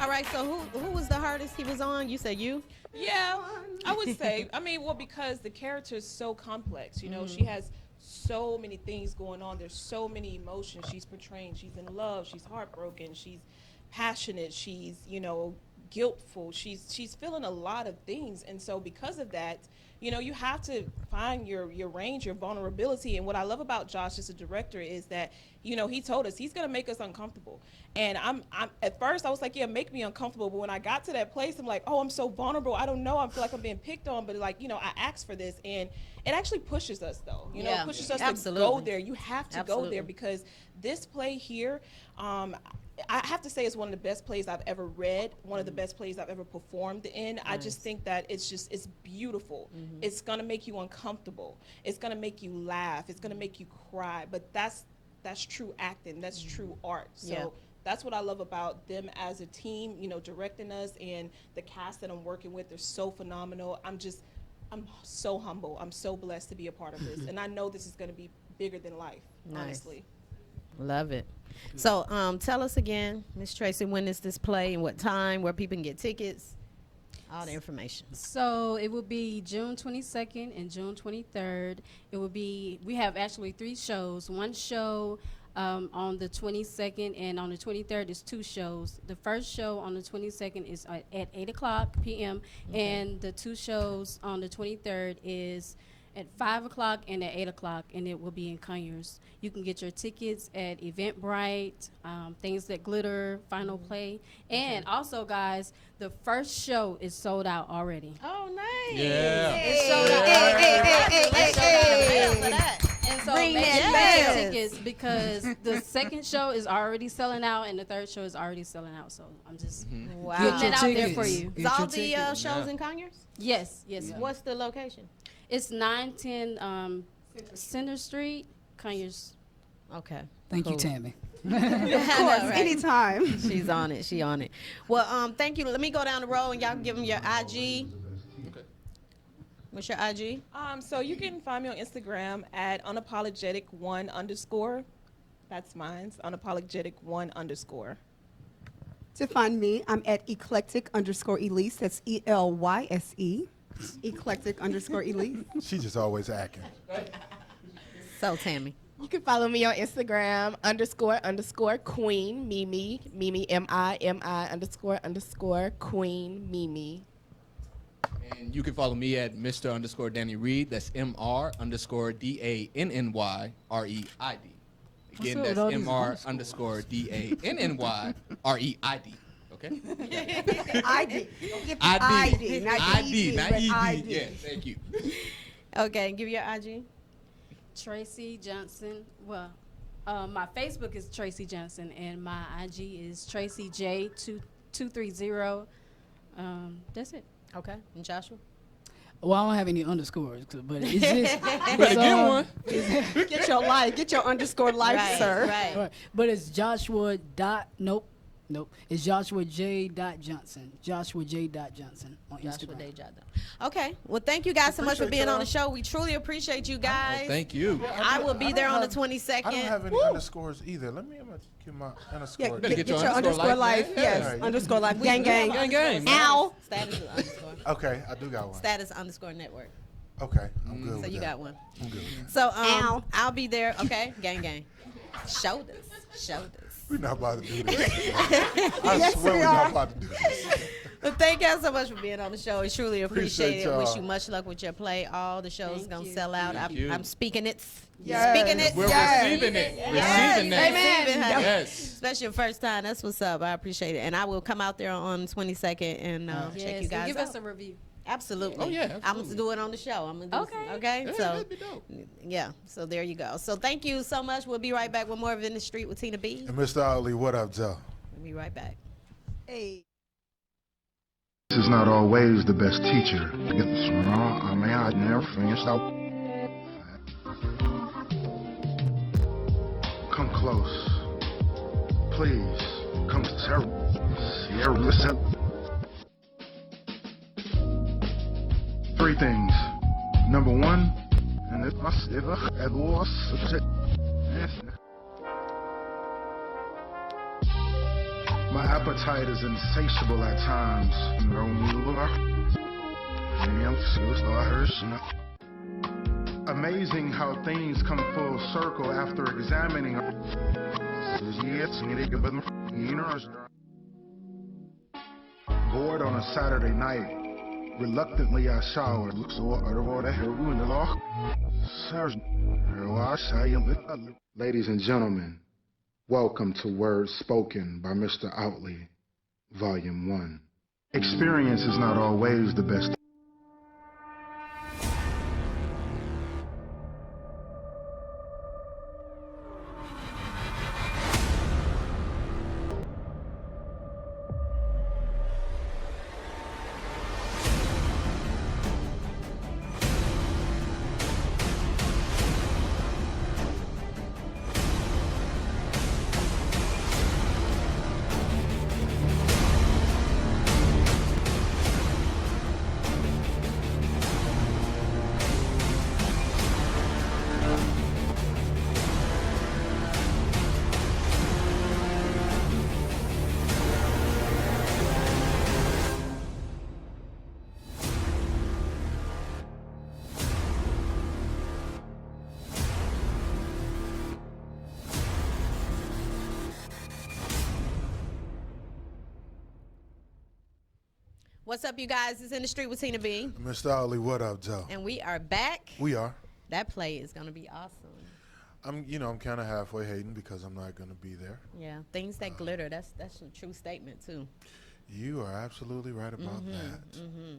All right, so who was the hardest he was on? You said you? Yeah, I would say. I mean, well, because the character is so complex. You know, she has so many things going on. There's so many emotions she's portraying. She's in love. She's heartbroken. She's passionate. She's, guiltful. She's feeling a lot of things, and so because of that, you have to find your range, your vulnerability. And what I love about Josh as a director is that he told us he's gonna make us uncomfortable. And I'm at first I was like, yeah, make me uncomfortable. But when I got to that place, I'm like, oh, I'm so vulnerable. I don't know. I feel like I'm being picked on. But I asked for this, and it actually pushes us though. It pushes us to go there. You have to go there because this play here, I have to say it's one of the best plays I've ever read, one of the best plays I've ever performed in. Nice. I just think that it's beautiful. It's gonna make you uncomfortable. It's gonna make you laugh. It's gonna make you cry. But that's true acting. That's true art. So that's what I love about them as a team, directing us, and the cast that I'm working with. They're so phenomenal. I'm so humble. I'm so blessed to be a part of this. And I know this is gonna be bigger than life, honestly. Love it. So tell us again, Miss Tracy, when is this play and what time, where people can get tickets, all the information. So it will be June 22nd and June 23rd. We have actually 3 shows. One show on the 22nd, and on the 23rd is 2 shows. The first show on the 22nd is at 8 o'clock p.m. And the 2 shows on the 23rd is at 5 o'clock and at 8 o'clock, and it will be in Conyers. You can get your tickets at Eventbrite, Things That Glitter, Final Play. And also, guys, the first show is sold out already. Oh, nice. Yeah. It's sold out. Hey. And so Bring make that sure you back. get your tickets because the second show is already selling out and the third show is already selling out. So I'm just Wow. putting it out there for you. Is all the shows in Conyers? Yes. What's the location? It's 910 Center Street, Conyers. Okay. Thank you, Tammy. Of course, anytime. She's on it. She on it. Well, thank you. Let me go down the road and y'all give them your IG. Okay. What's your IG? So you can find me on Instagram at unapologetic1_. That's mine. Unapologetic1_. To find me, I'm at eclectic_Elise. That's ELYSE. Eclectic_Elise. She just always acting. So, Tammy. You can follow me on Instagram __Queen Mimi MIMI__Queen Mimi. And you can follow me at Mr. Danny Reed. That's MR_DANNYREID. Again, that's MR_DANNYREID. Okay? ID. ID. Not ID. Not ED. ID. Yeah, thank you. Okay, give your IG. Tracy Johnson. Well, my Facebook is Tracy Johnson, and my IG is Tracy J2230. That's it. Okay, and Joshua? Well, I don't have any underscores, but it's just Better get one. Get your life. Get your _ life, Right, sir. right. But it's Joshua dot nope. It's Joshua J. Johnson. Joshua J. Johnson on Joshua Instagram. Day Jada. Okay, well, thank you guys so much for being on the show. We truly appreciate you guys. Well, thank you. I will be there on the I 22nd. don't have any underscores either. Let me get my underscore. Yeah, Better get get your your _ life. man. Yes, Yeah. _ life. Gang, gang. Gang. Ow. Status _ Okay, I do got one. Status _ network. Okay, I'm good So with you that. got one. I'm good with that. So Ow. I'll be there. Okay, gang. Shoulders. We're not about to do this. I Yes, swear we we're are. not about to do this. Well, thank y'all so much for being on the show. I truly appreciate it. y'all. Wish you much luck with your play. All the shows Thank gonna you. sell out. Thank you. I'm speaking it. Yes. Speaking it. We're Yes. receiving it. Yes. Receiving that. Receiving, honey. Yes. Especially your first time. That's what's up. I appreciate it. And I will come out there on 22nd and check Yes, you guys give out. us a review. Absolutely. Oh, yeah, I'm absolutely. gonna do it on the show. I'm gonna do Okay. Okay. Yeah, So that'd be dope. yeah. So there you go. So thank you so much. We'll be right back with more of In the Street with Tina B. And Mr. Ali, what up, Joe? We'll be right back. Hey. This is not always the best teacher. Get this wrong. I mean, I never finished out. Come close. Please. Come Sierra, listen. 3 things. Number 1, and if my it was My appetite is insatiable at times. Amazing how things come full circle after examining. Bored on a Saturday night. Reluctantly, I showered. Ladies and gentlemen, welcome to Words Spoken by Mr. Outley, Volume 1. Experience is not always the best. What's up, you guys? It's In the Street with Tina B. Mr. Ollie, what up, Joe? And we are back. We are. That play is going to be awesome. I'm kind of halfway hating because I'm not going to be there. Yeah, things that glitter. That's a true statement, too. You are absolutely right about that. Mm-hmm.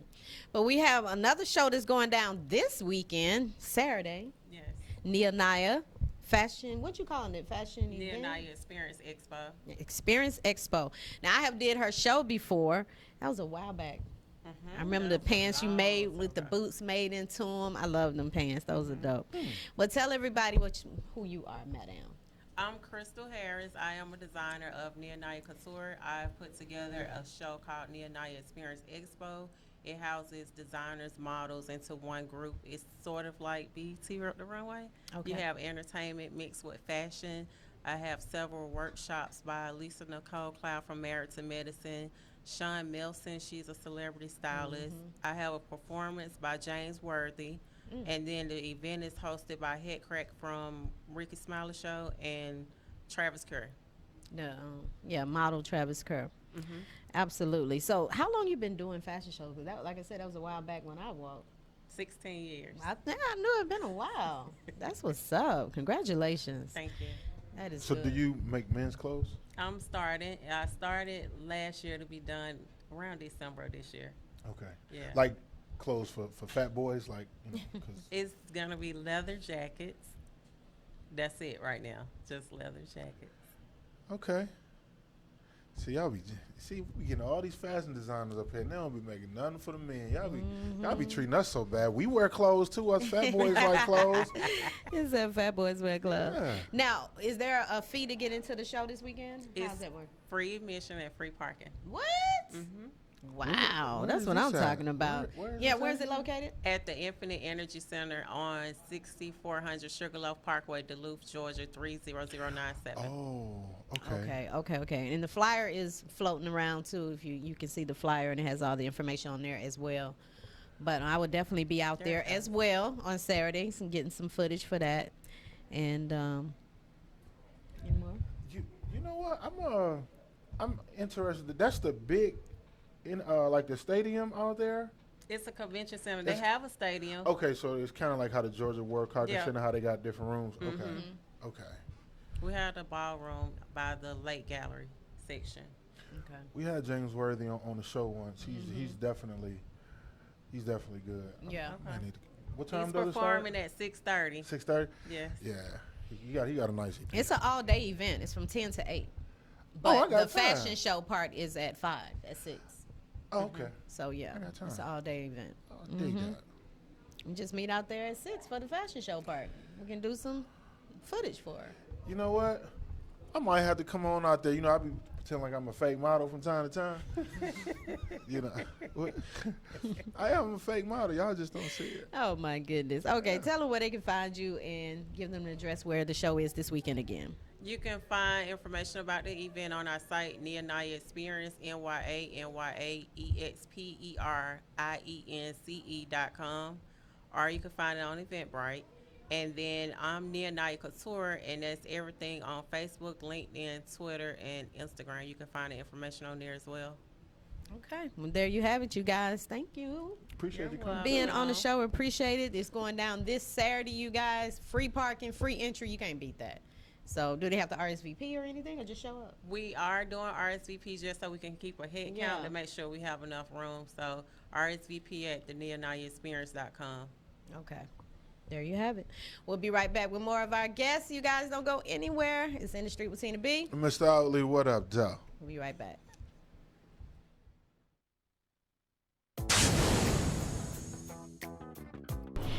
But we have another show that's going down this weekend, Saturday. Yes. Nea Fashion, what you calling it? Fashion event? Nea Experience Expo. Experience Expo. Now, I have did her show before. That was a while back. I remember the pants you made with the boots made into them. I love them pants. Those are dope. Well, tell everybody who you are, madam. I'm Crystal Harris. I am a designer of Nea Couture. I've put together a show called Nea Experience Expo. It houses designers, models into one group. It's sort of like BT the Runway. Okay. You have entertainment mixed with fashion. I have several workshops by Lisa Nicole Cloud from Married to Medicine. Sean Milson, she's a celebrity stylist. I have a performance by James Worthy. And then the event is hosted by Head Crack from Ricky Smiley Show and Travis Kerr. Model Travis Kerr. Absolutely. So how long you been doing fashion shows? 'Cause that, like I said, that was a while back when I walked. 16 years. I think I knew it'd been a while. That's what's up. Congratulations. Thank you. That is So good. Mm-hmm. do you make men's clothes? I started last year to be done around December of this year. Okay. Yeah. Like clothes for fat boys, like, 'cause It's going to be leather jackets. That's it right now. Just leather jackets. okay. See, we getting all these fashion designers up here, and they don't be making nothing for the men. Y'all be treating us so bad. We wear clothes too. Us fat boys like clothes. Is that fat boys wear gloves? Yeah. Now, is there a fee to get into the show this weekend? How's It's that work? free admission and free parking. What? Mm-hmm. Wow, Where that's is what this I'm at? talking about. Where is Yeah, this where's at? it located? At the Infinite Energy Center on 6400 Sugarloaf Parkway, Duluth, Georgia, 30097. Oh, okay. Okay. And the flyer is floating around too. If you can see the flyer, and it has all the information on there as well. But I would definitely be out there as well on Saturdays and getting some footage for that. And any more? You know what? I'm interested. That's the big, like the stadium out there. It's a convention center. They have a stadium. Okay, so it's kind of like how the Georgia World Congress Yeah. Center, how they got different rooms. Okay, okay. We had a ballroom by the Lake Gallery section. Okay. We had James Worthy on the show once. He's definitely good. Yeah. I need to, what time He's does it start? performing at 6:30. 6:30. Yes. Yeah, he got a nice. EP. It's an all-day event. It's from 10 to 8. Oh, I But got the fashion time. show part is at 6. Oh, okay. So yeah, I got it's time. an all-day event. I dig that. We just meet out there at 6 for the fashion show part. We can do some footage for her. You know what? I might have to come on out there. You know, I be pretending like I'm a fake model from time to time. You know, I am a fake model. Y'all just don't see it. Oh my goodness. Okay, tell them where they can find you and give them the address where the show is this weekend again. You can find information about the event on our site, Naya Experience, NYANYAEXPERIENCE.com, or you can find it on Eventbrite. And then I'm Naya Couture, and that's everything on Facebook, LinkedIn, Twitter, and Instagram. You can find the information on there as well. Okay. Well, there you have it, you guys. Thank you. Appreciate you coming. Being on the show, appreciate it. It's going down this Saturday, you guys. Free parking, free entry. You can't beat that. So, do they have to RSVP or anything, or just show up? We are doing RSVP just so we can keep a head count to make sure we have enough room. So, RSVP at the NeoNayaExperience.com. Okay. There you have it. We'll be right back with more of our guests. You guys don't go anywhere. It's In the Street with Tina B. Mr. Outley, what up, Joe? We'll be right back.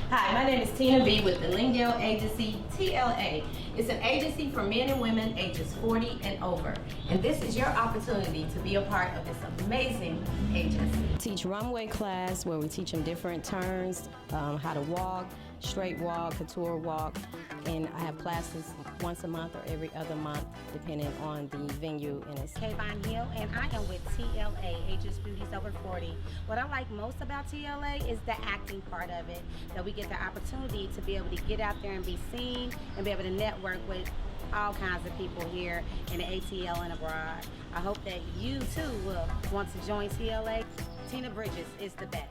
Hi, my name is Tina B with the Lingdale Agency, TLA. It's an agency for men and women ages 40 and over. And this is your opportunity to be a part of this amazing agency. Teach runway class where we teach them different turns, how to walk, straight walk, couture walk, and I have classes once a month or every other month depending on the venue. And it's Kayvon Hill, and I am with TLA, Ages Beauties Over 40. What I like most about TLA is the acting part of it, that we get the opportunity to be able to get out there and be seen and be able to network with all kinds of people here in the ATL and abroad. I hope that you too will want to join TLA. Tina Bridges is the best.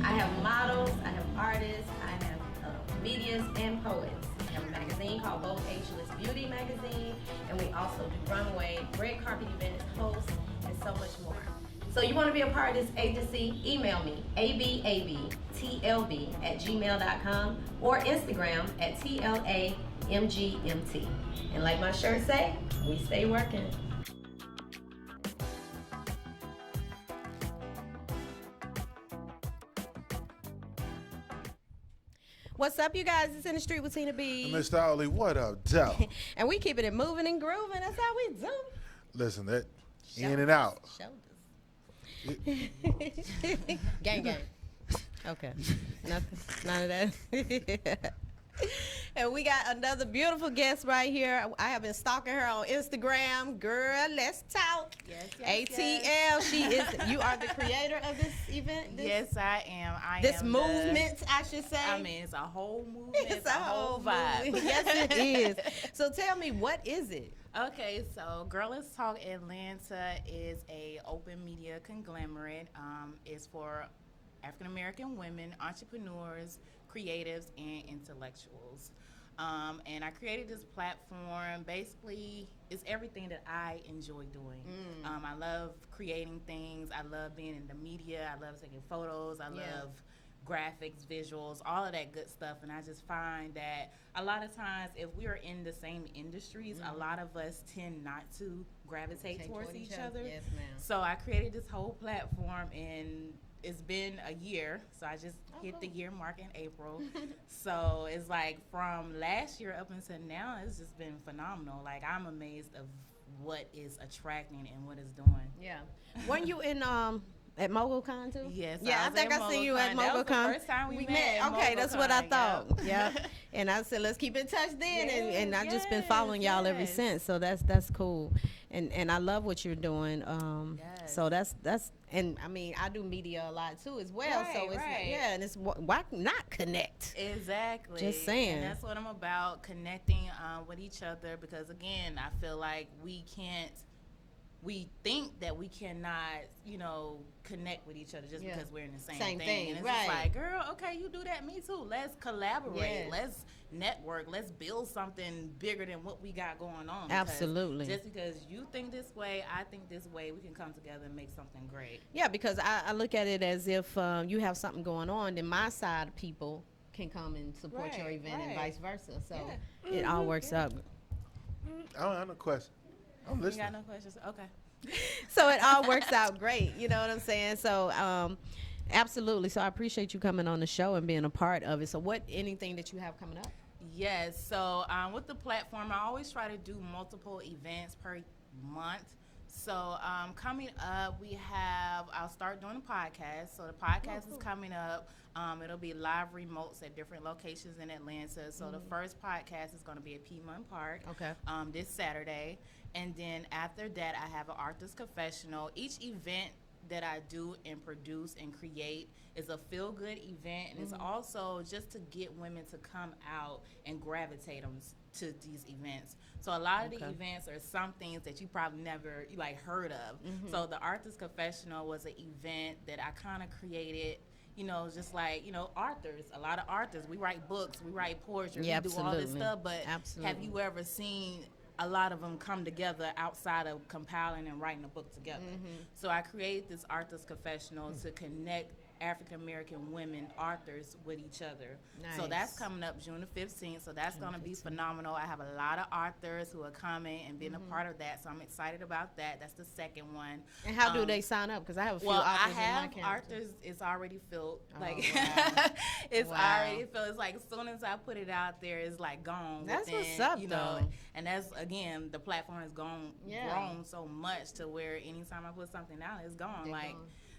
I have models, I have artists, I have medias and poets. We have a magazine called Vogue Ageless Beauty Magazine, and we also do runway, red carpet events, hosts, and so much more. So you want to be a part of this agency, email me, ababtlb@gmail.com or Instagram at TLAMGMT. And like my shirt say, we stay working. What's up, you guys? It's In the Street with Tina B. Mr. Outley, what up, Joe? And we keeping it moving and grooving. That's how we do. Listen, that in and out. Shoulders. Gang, gang. Okay. Nothing. None of that. And we got another beautiful guest right here. I have been stalking her on Instagram. Girl, let's talk. Yes, ATL. yes. She is. You are the creator of this event. Yes, I am. This movement, I should say. I mean, it's a whole movement. It's a whole vibe. movement. Yes, it is. So tell me, what is it? Okay, so Girl Let's Talk Atlanta is a open media conglomerate. It's for African American women, entrepreneurs, creatives, and intellectuals. And I created this platform. Basically, it's everything that I enjoy doing. I love creating things. I love being in the media. I love taking photos. I love graphics, visuals, all of that good stuff. And I just find that a lot of times, if we are in the same industries, a lot of us tend not to gravitate towards each other. Yes, ma'am. So I created this whole platform, and it's been a year, so I just hit the year mark in April. So it's like from last year up until now, it's just been phenomenal. Like, I'm amazed of what is attracting and what it's doing. Yeah. Weren't you in at MogulCon too? Yes. Yeah, I think I seen you at MogulCon. That was the first time we met. at Okay, that's what I MogulCon, thought. Yeah. And I said, let's keep in touch then, and I've just been following y'all ever yes. since. So that's cool, and I love what you're doing. So that's and I mean, I do media a lot too as well. Right, so it's right. and it's why not connect? Exactly. Just saying. And that's what I'm about, connecting with each other, because again, I feel like we think that we cannot, connect with each other just because we're in the same thing. And it's just like, girl, okay, you do that, me too. Let's collaborate. Yes. Let's network. Let's build something bigger than what we got going on. Absolutely. Just because you think this way, I think this way, we can come together and make something great. Yeah, because I look at it as if you have something going on, then my side of people can come and support your event and vice versa. So it all works out. I don't have no question. I'm You listening. got no questions? Okay. So it all works out great. You know what I'm saying? So absolutely. So I appreciate you coming on the show and being a part of it. So anything that you have coming up? Yes. So with the platform, I always try to do multiple events per month. So coming up, I'll start doing a podcast. So the podcast is coming up. It'll be live remotes at different locations in Atlanta. So the first podcast is going to be at Piedmont Park this Saturday. And then after that, I have an artist confessional. Each event that I do and produce and create is a feel-good event, and it's also just to get women to come out and gravitate them to these events. So a lot of the events are some things that you probably never heard of. So the Artist Confessional was an event that I kind of created, just authors. A lot of authors, we write books, we write poetry, we do all this stuff, but have you ever seen a lot of them come together outside of compiling and writing a book together? So I created this Artist Confessional to connect African American women authors with each other. So that's coming up June the 15th. So that's going to be phenomenal. I have a lot of authors who are coming and being a part of that. So I'm excited about that. That's the second one. And how do they sign up? Because I have a few authors I in my have campus. authors. It's already filled. It's Wow. already filled. It's like as soon as I put it out there, it's like gone. That's within, what's up, though. And that's, again, the platform has grown so much to where anytime I put something out, it's gone.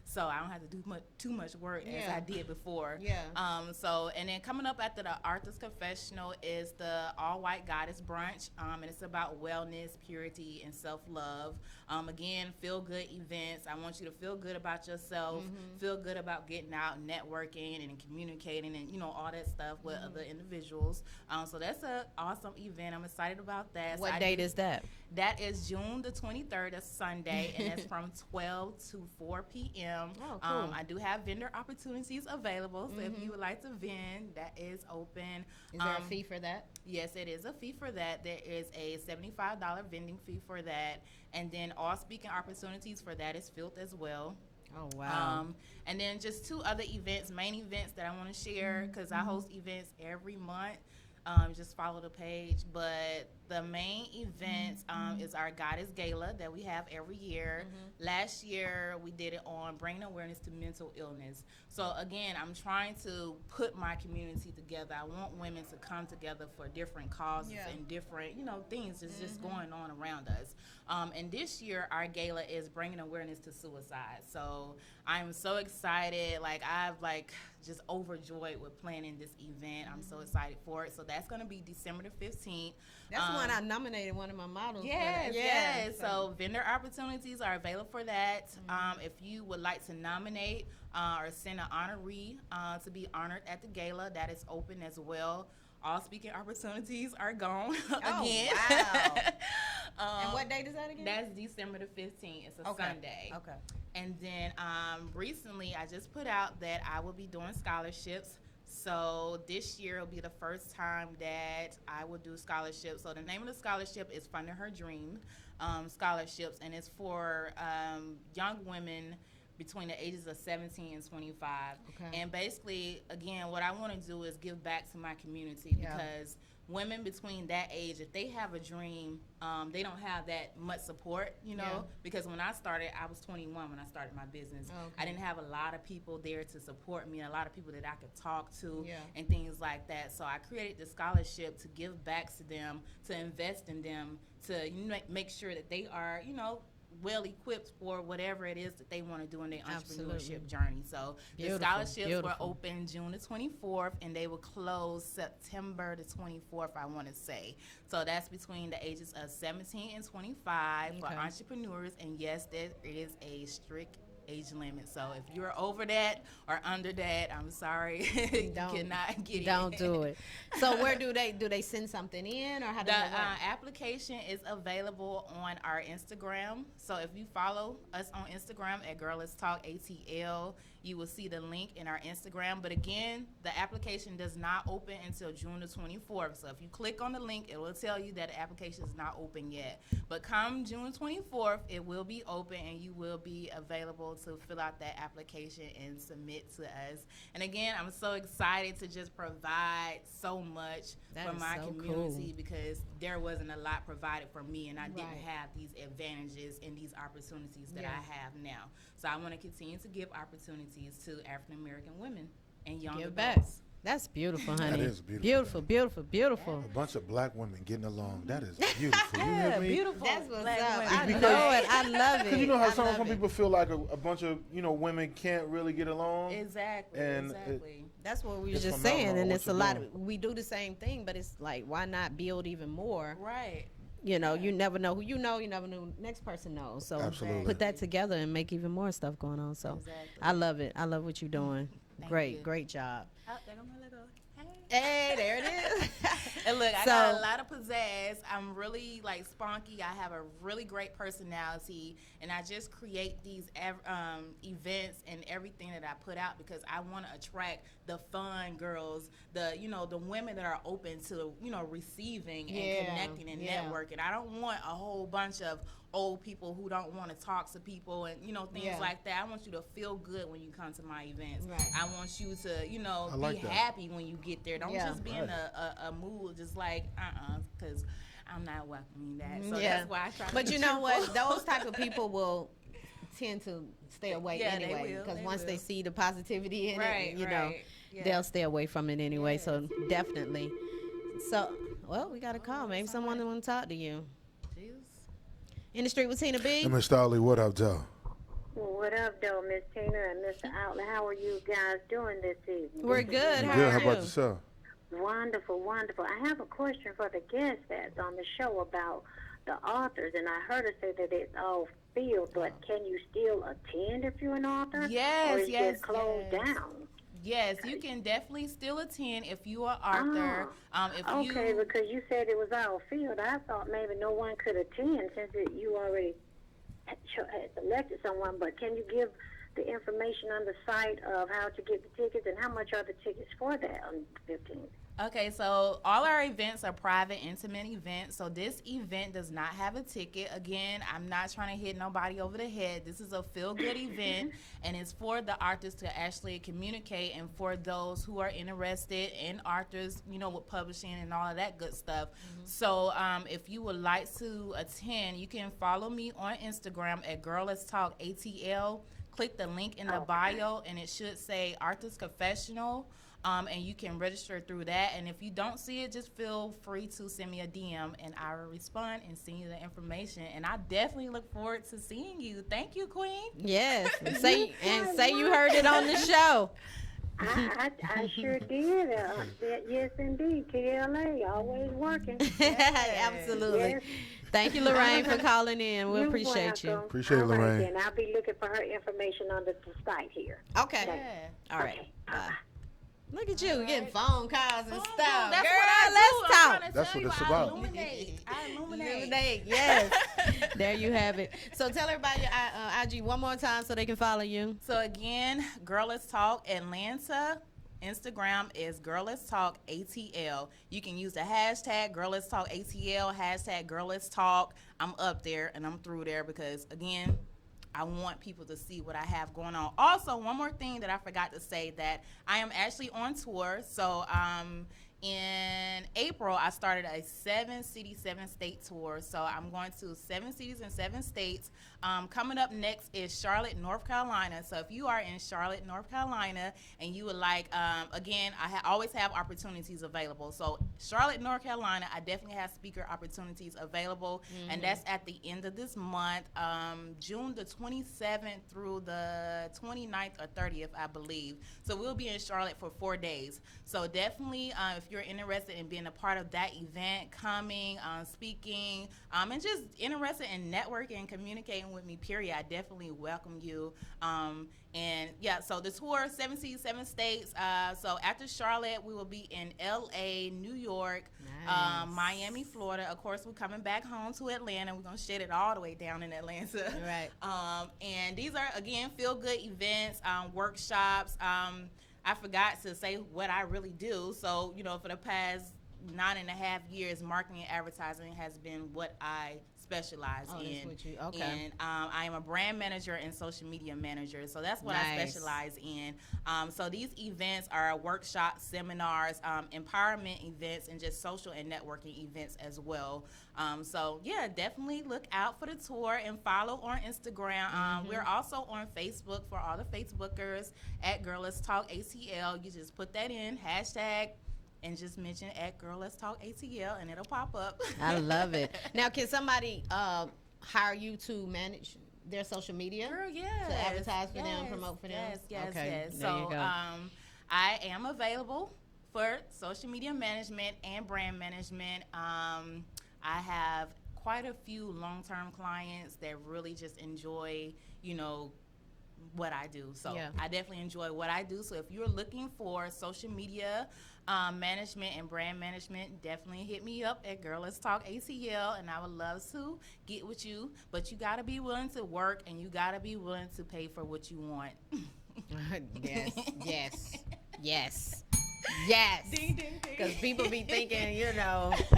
So I don't have to do too much work as I did before. And then coming up after the Artist Confessional is the All White Goddess Brunch, and it's about wellness, purity, and self-love. Again, feel-good events. I want you to feel good about yourself, feel good about getting out, networking, and communicating, and all that stuff with other individuals. So that's an awesome event. I'm excited about that. What date is that? That is June the 23rd, a Sunday, and it's from 12 to 4 p.m. Oh, cool. I do have vendor opportunities available, so if you would like to vend, that is open. Is there a fee for that? Yes, it is a fee for that. There is a $75 vending fee for that, and then all speaking opportunities for that is filled as well. Oh, wow. And then just two other events, main events that I want to share, because I host events every month. Just follow the page. But the main event is our Goddess Gala that we have every year. Last year, we did it on bringing awareness to mental illness. So, again, I'm trying to put my community together. I want women to come together for different causes and different, things that's just going on around us. And this year, our gala is bringing awareness to suicide. So, I'm so excited. I've just overjoyed with planning this event. I'm so excited for it. So that's going to be December the 15th. That's the one I nominated one of my models. Yes. So vendor opportunities are available for that. If you would like to nominate or send an honoree to be honored at the gala, that is open as well. All speaking opportunities are gone again. Wow. And what date is that again? That's December the 15th. It's a Sunday. Okay. And then recently I just put out that I will be doing scholarships. So this year will be the first time that I will do scholarships. So the name of the scholarship is Funding Her Dream Scholarships, and it's for young women between the ages of 17 and 25. And basically, again, what I want to do is give back to my community because women between that age, if they have a dream, they don't have that much support, because when I started, I was 21 when I started my business. I didn't have a lot of people there to support me, and a lot of people that I could talk to and things like that. So I created the scholarship to give back to them, to invest in them, to make sure that they are, well equipped for whatever it is that they want to do in their entrepreneurship journey. So the scholarships were open June the 24th, and they will close September the 24th, I want to say. So that's between the ages of 17 and 25 for entrepreneurs, and yes, there is a strict age limit. So if you're over that or under that, I'm sorry, you cannot get it. Don't do it. So where do they send something in, or how does that work? The application is available on our Instagram. So if you follow us on Instagram at Girl Let's Talk ATL, you will see the link in our Instagram. But again, the application does not open until June the 24th. So if you click on the link, it will tell you that the application is not open yet. But come June 24th, it will be open, and you will be available to fill out that application and submit to us. And again, I'm so excited to just provide so much for my community because there wasn't a lot provided for me, and I didn't have these advantages and these opportunities that I have now. So I want to continue to give opportunities to African American women and young adults. That's beautiful, honey. That is beautiful. Beautiful, beautiful, beautiful. A bunch of black women getting along. That is beautiful. You hear me? Beautiful. That's what's black up. women. I Because- know it. I love it. Because you know how I some love it. people feel like a bunch of women can't really get along. Exactly. And exactly. That's what we were It's just phenomenal saying, and what it's a you're lot. doing. We do the same thing, but it's like, why not build even more? Right. You know, you never know who you know. You never know who the next person knows. So Absolutely. put that together and make even more stuff going on. So Exactly. I love it. I love what you're doing. Thank Great, you. great job. Oh, there go my little. Hey, there it is. And look, I So- got a lot of pizzazz. I'm really like spunky. I have a really great personality, and I just create these events and everything that I put out because I want to attract the fun girls, the women that are open to receiving and Yeah, connecting and yeah. networking. I don't want a whole bunch of old people who don't want to talk to people and things Yeah. like that. I want you to feel good when you come to my events. Right. I want you to I like be that. happy when you get there. Don't Yeah. just be in a mood just like because I'm not welcoming that. So Yeah. that's why I try to But be you know what? truthful. Those type of people will tend to stay away Yeah, they anyway will, because they once they will. see the positivity in Right, it, right. Yeah. they'll stay away from it anyway. So definitely. So, well, we got a call. Maybe someone want to talk to you. Jeez. In the street with Tina B. Hey, Mr. Ali, what up, Joe? What up, though, Miss Tina and Mr. Outlet? How are you guys doing this evening? We're good. How Good. are How you? about yourself? Wonderful, wonderful. I have a question for the guest that's on the show about the authors, and I heard her say that it's all field, but can you still attend if you're an author? Yes, or is yes, it closed yes. down? Yes, you can definitely still attend if you are Arthur. If Okay, you because you said it was all field. I thought maybe no one could attend since you already had selected someone, but can you give the information on the site of how to get the tickets and how much are the tickets for that on the 15th? Okay, so all our events are private, intimate events. So this event does not have a ticket. Again, I'm not trying to hit nobody over the head. This is a feel-good event, and it's for the artists to actually communicate and for those who are interested in authors, with publishing and all of that good stuff. So if you would like to attend, you can follow me on Instagram at Girl Let's Talk ATL. Click the link in the bio, and it should say Artist Confessional. And you can register through that. And if you don't see it, just feel free to send me a DM, and I will respond and send you the information. And I definitely look forward to seeing you. Thank you, Queen. Yes. Say you heard it on the show. I sure did. Yes, indeed. TLA, always working. Absolutely. Yes. Thank you, Lorraine, for calling in. We You're appreciate you. welcome. Appreciate it, All right, Lorraine. then. I'll be looking for her information on the site here. Okay. Yeah. All right. Okay. Bye. Look at you getting phone calls and stuff. That's Girl, what I do. let's I'm talk. trying to That's tell what you, it's I about. illuminate. I illuminate. Illuminate, yes. There you have it. So tell everybody your IG one more time so they can follow you. So again, Girl Let's Talk Atlanta. Instagram is Girl Let's Talk ATL. You can use the hashtag Girl Let's Talk ATL, hashtag Girl Let's Talk. I'm up there and I'm through there because, again, I want people to see what I have going on. Also, one more thing that I forgot to say, that I am actually on tour. So in April, I started a 7-city, 7-state tour. So I'm going to 7 cities and 7 states. Coming up next is Charlotte, North Carolina. So if you are in Charlotte, North Carolina, and you would like, again, I always have opportunities available. So Charlotte, North Carolina, I definitely have speaker opportunities available. And that's at the end of this month, June the 27th through the 29th or 30th, I believe. So we'll be in Charlotte for 4 days. So definitely, if you're interested in being a part of that event, coming, speaking, and just interested in networking and communicating with me, period, I definitely welcome you. And yeah, so the tour, 7 cities, 7 states. So after Charlotte, we will be in LA, New York, Miami, Florida. Of course, we're coming back home to Atlanta. We're going to shed it all the way down in Atlanta. Right. And these are, again, feel-good events, workshops. I forgot to say what I really do. So, for the past 9.5 years, marketing and advertising has been what I specialize Oh, in. that's what you, okay. And I am a brand manager and social media manager, so that's what I Nice. specialize in. So these events are workshops, seminars, empowerment events, and just social and networking events as well. So yeah, definitely look out for the tour and follow on Instagram. We're also on Facebook for all the Facebookers at Girl Let's Talk ATL. You just put that in, hashtag, and just mention at Girl Let's Talk ATL, and it'll pop up. I love it. Now, can somebody hire you to manage their social media? Girl, yes. To advertise for them, promote for them? Yes. Okay, Yes. there you So go. I am available for social media management and brand management. I have quite a few long-term clients that really just enjoy, what I do. So Yeah. I definitely enjoy what I do. So if you're looking for social media management and brand management, definitely hit me up at Girl Let's Talk ATL, and I would love to get with you. But you got to be willing to work, and you got to be willing to pay for what you want. Yes. Ding, ding, ding. Because people be thinking,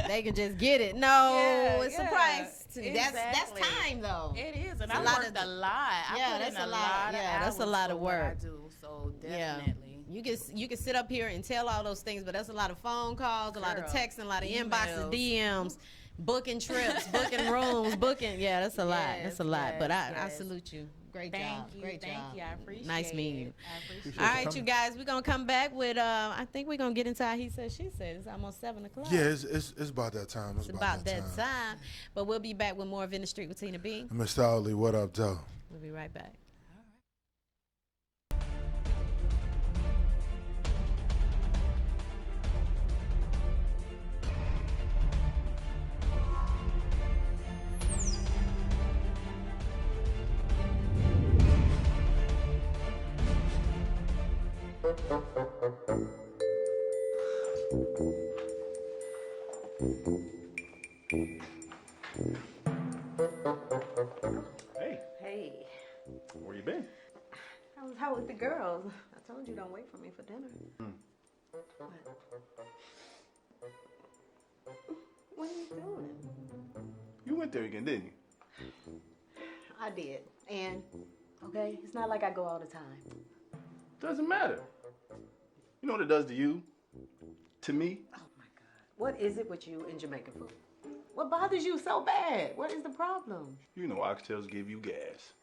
they can just get it. No, it's a price. That's Exactly. time, though. It is, and It's I a lot worked of- a lot. Yeah, I put that's in a lot. Yeah, that's a hours lot for of what I work. do, so definitely. You can sit up here and tell all those things, but that's a lot of phone calls, a lot of Girl, texts, a lot of inboxes, emails. DMs, booking trips, booking rooms, booking. Yeah, that's a lot. That's a lot. But I yes. salute you. Great Thank job. you, Great thank job. you. I appreciate Nice meeting you. it. I appreciate All it. right, you guys, we're gonna come back with I think we're gonna get into how he said, she said. It's almost 7 o'clock. Yeah, it's about that time. It's about that time. But we'll be back with more of In the Street with Tina B. Mr. Audley, what up, Joe? We'll be right back. Hey, Hey, where you been? I was out with the girls. I told you don't wait for me for dinner. What are you doing? You went there again, didn't you? I did. And, okay, it's not like I go all the time. Doesn't matter. You know what it does to you? To me? What is it with you and Jamaican food? What bothers you so bad? What is the problem? You know oxtails give you gas.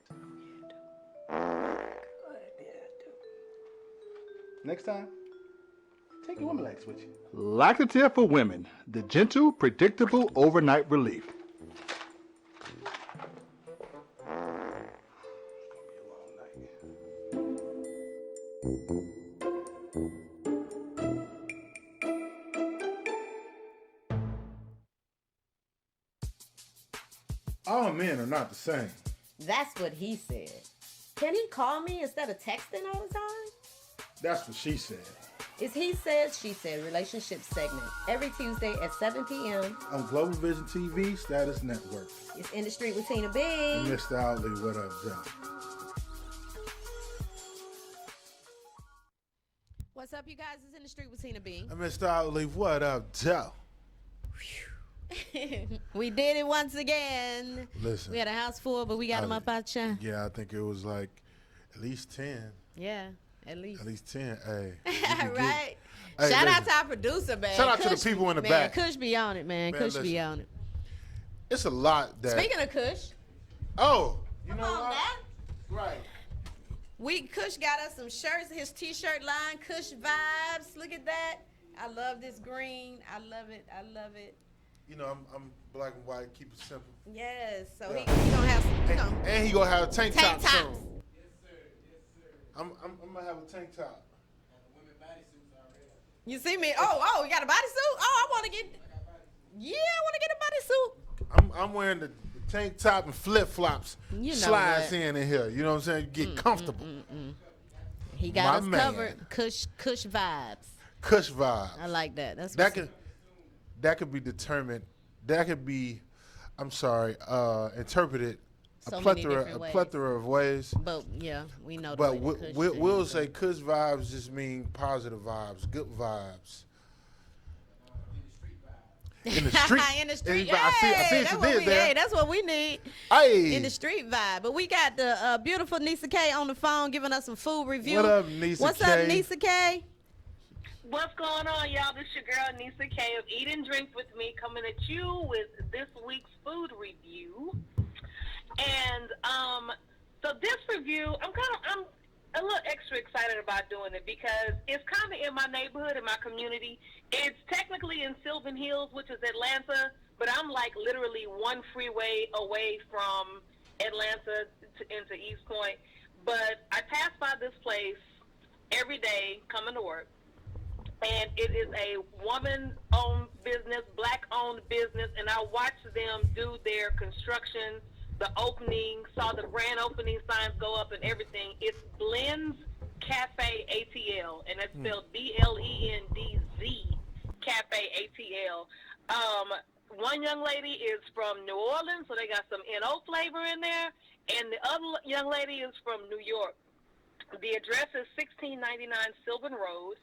Next time, take your Women with you. Lactative for Women, the gentle, predictable overnight relief. All men are not the same. That's what he said. Can he call me instead of texting all the time? That's what she said. It's He Said, She Said relationship segment every Tuesday at 7 p.m. On Global Vision TV, Status Network. It's In the Street with Tina B. And Mr. Audley, what up, Joe? What's up, you guys? It's In the Street with Tina B. And Mr. Audley, what up, Joe? We did it once again. Listen. We had a house full, but we got them up out ya. Yeah, I think it was like at least 10. Yeah, at least. At least 10. Hey. you can Right. Hey, Shout out listen. to our producer, man. Shout out to Kush, the people in the man, back. Kush be on it, man. Man, Kush be listen. on it. It's a lot that. Speaking of Kush, Oh, you come know on, what? man. Right. Kush got us some shirts, his t-shirt line, Kush Vibes. Look at that. I love this green. I love it. I love it. You know, I'm black and white, keep it simple. Yes. So Yeah. he gonna have some. And he gonna have a tank top tops. soon. I'm gonna have a tank top. You see me? Oh, you got a bodysuit? Oh, I want to get. Yeah, I want to get a bodysuit. I'm wearing the tank top and flip flops. You know slides what? in here. You know what I'm saying? You get comfortable. He got us My man. covered. Kush Vibes. Kush vibe. I like that. That's That what's- that could be determined. That could be, interpreted So a many plethora different ways. of ways. But yeah, we know. But the way that Kush we'll sings. say Kush vibes just mean positive vibes, good vibes. in the street. In the street. I see that's what what you we, did there. hey, that's what we need. Hey. In the street vibe. But we got the beautiful Nisa K on the phone giving us some food review. What up, Nisa What's K? up, Nisa K? What's going on, y'all? This your girl, Nisa K of Eat and Drink with Me, coming at you with this week's food review. And so this review, I'm a little extra excited about doing it because it's kind of in my neighborhood, in my community. It's technically in Sylvan Hills, which is Atlanta, but I'm like literally one freeway away from Atlanta into East Point. But I pass by this place every day coming to work. And it is a woman-owned business, black-owned business, and I watched them do their construction, the opening, saw the grand opening signs go up and everything. It's Blends Cafe ATL, and it's spelled BLENDZ Cafe ATL. One young lady is from New Orleans, so they got some NO flavor in there, and the other young lady is from New York. The address is 1699 Sylvan Road,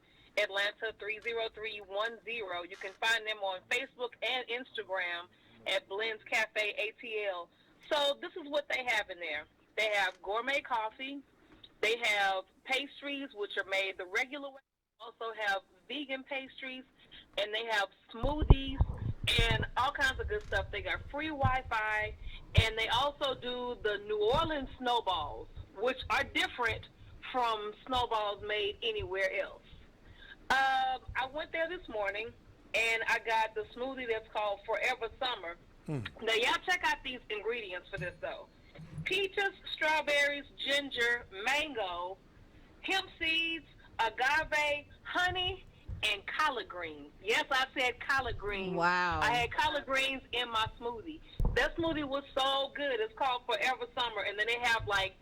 Atlanta 30310. You can find them on Facebook and Instagram at Blends Cafe ATL. So this is what they have in there. They have gourmet coffee. They have pastries, which are made the regular way. They also have vegan pastries, and they have smoothies and all kinds of good stuff. They got free Wi-Fi, and they also do the New Orleans snowballs, which are different from snowballs made anywhere else. I went there this morning, and I got the smoothie that's called Forever Summer. Now, y'all check out these ingredients for this, though. Peaches, strawberries, ginger, mango, hemp seeds, agave, honey, and collard greens. Yes, I said collard greens. Wow. I had collard greens in my smoothie. That smoothie was so good. It's called Forever Summer, and then they have, like,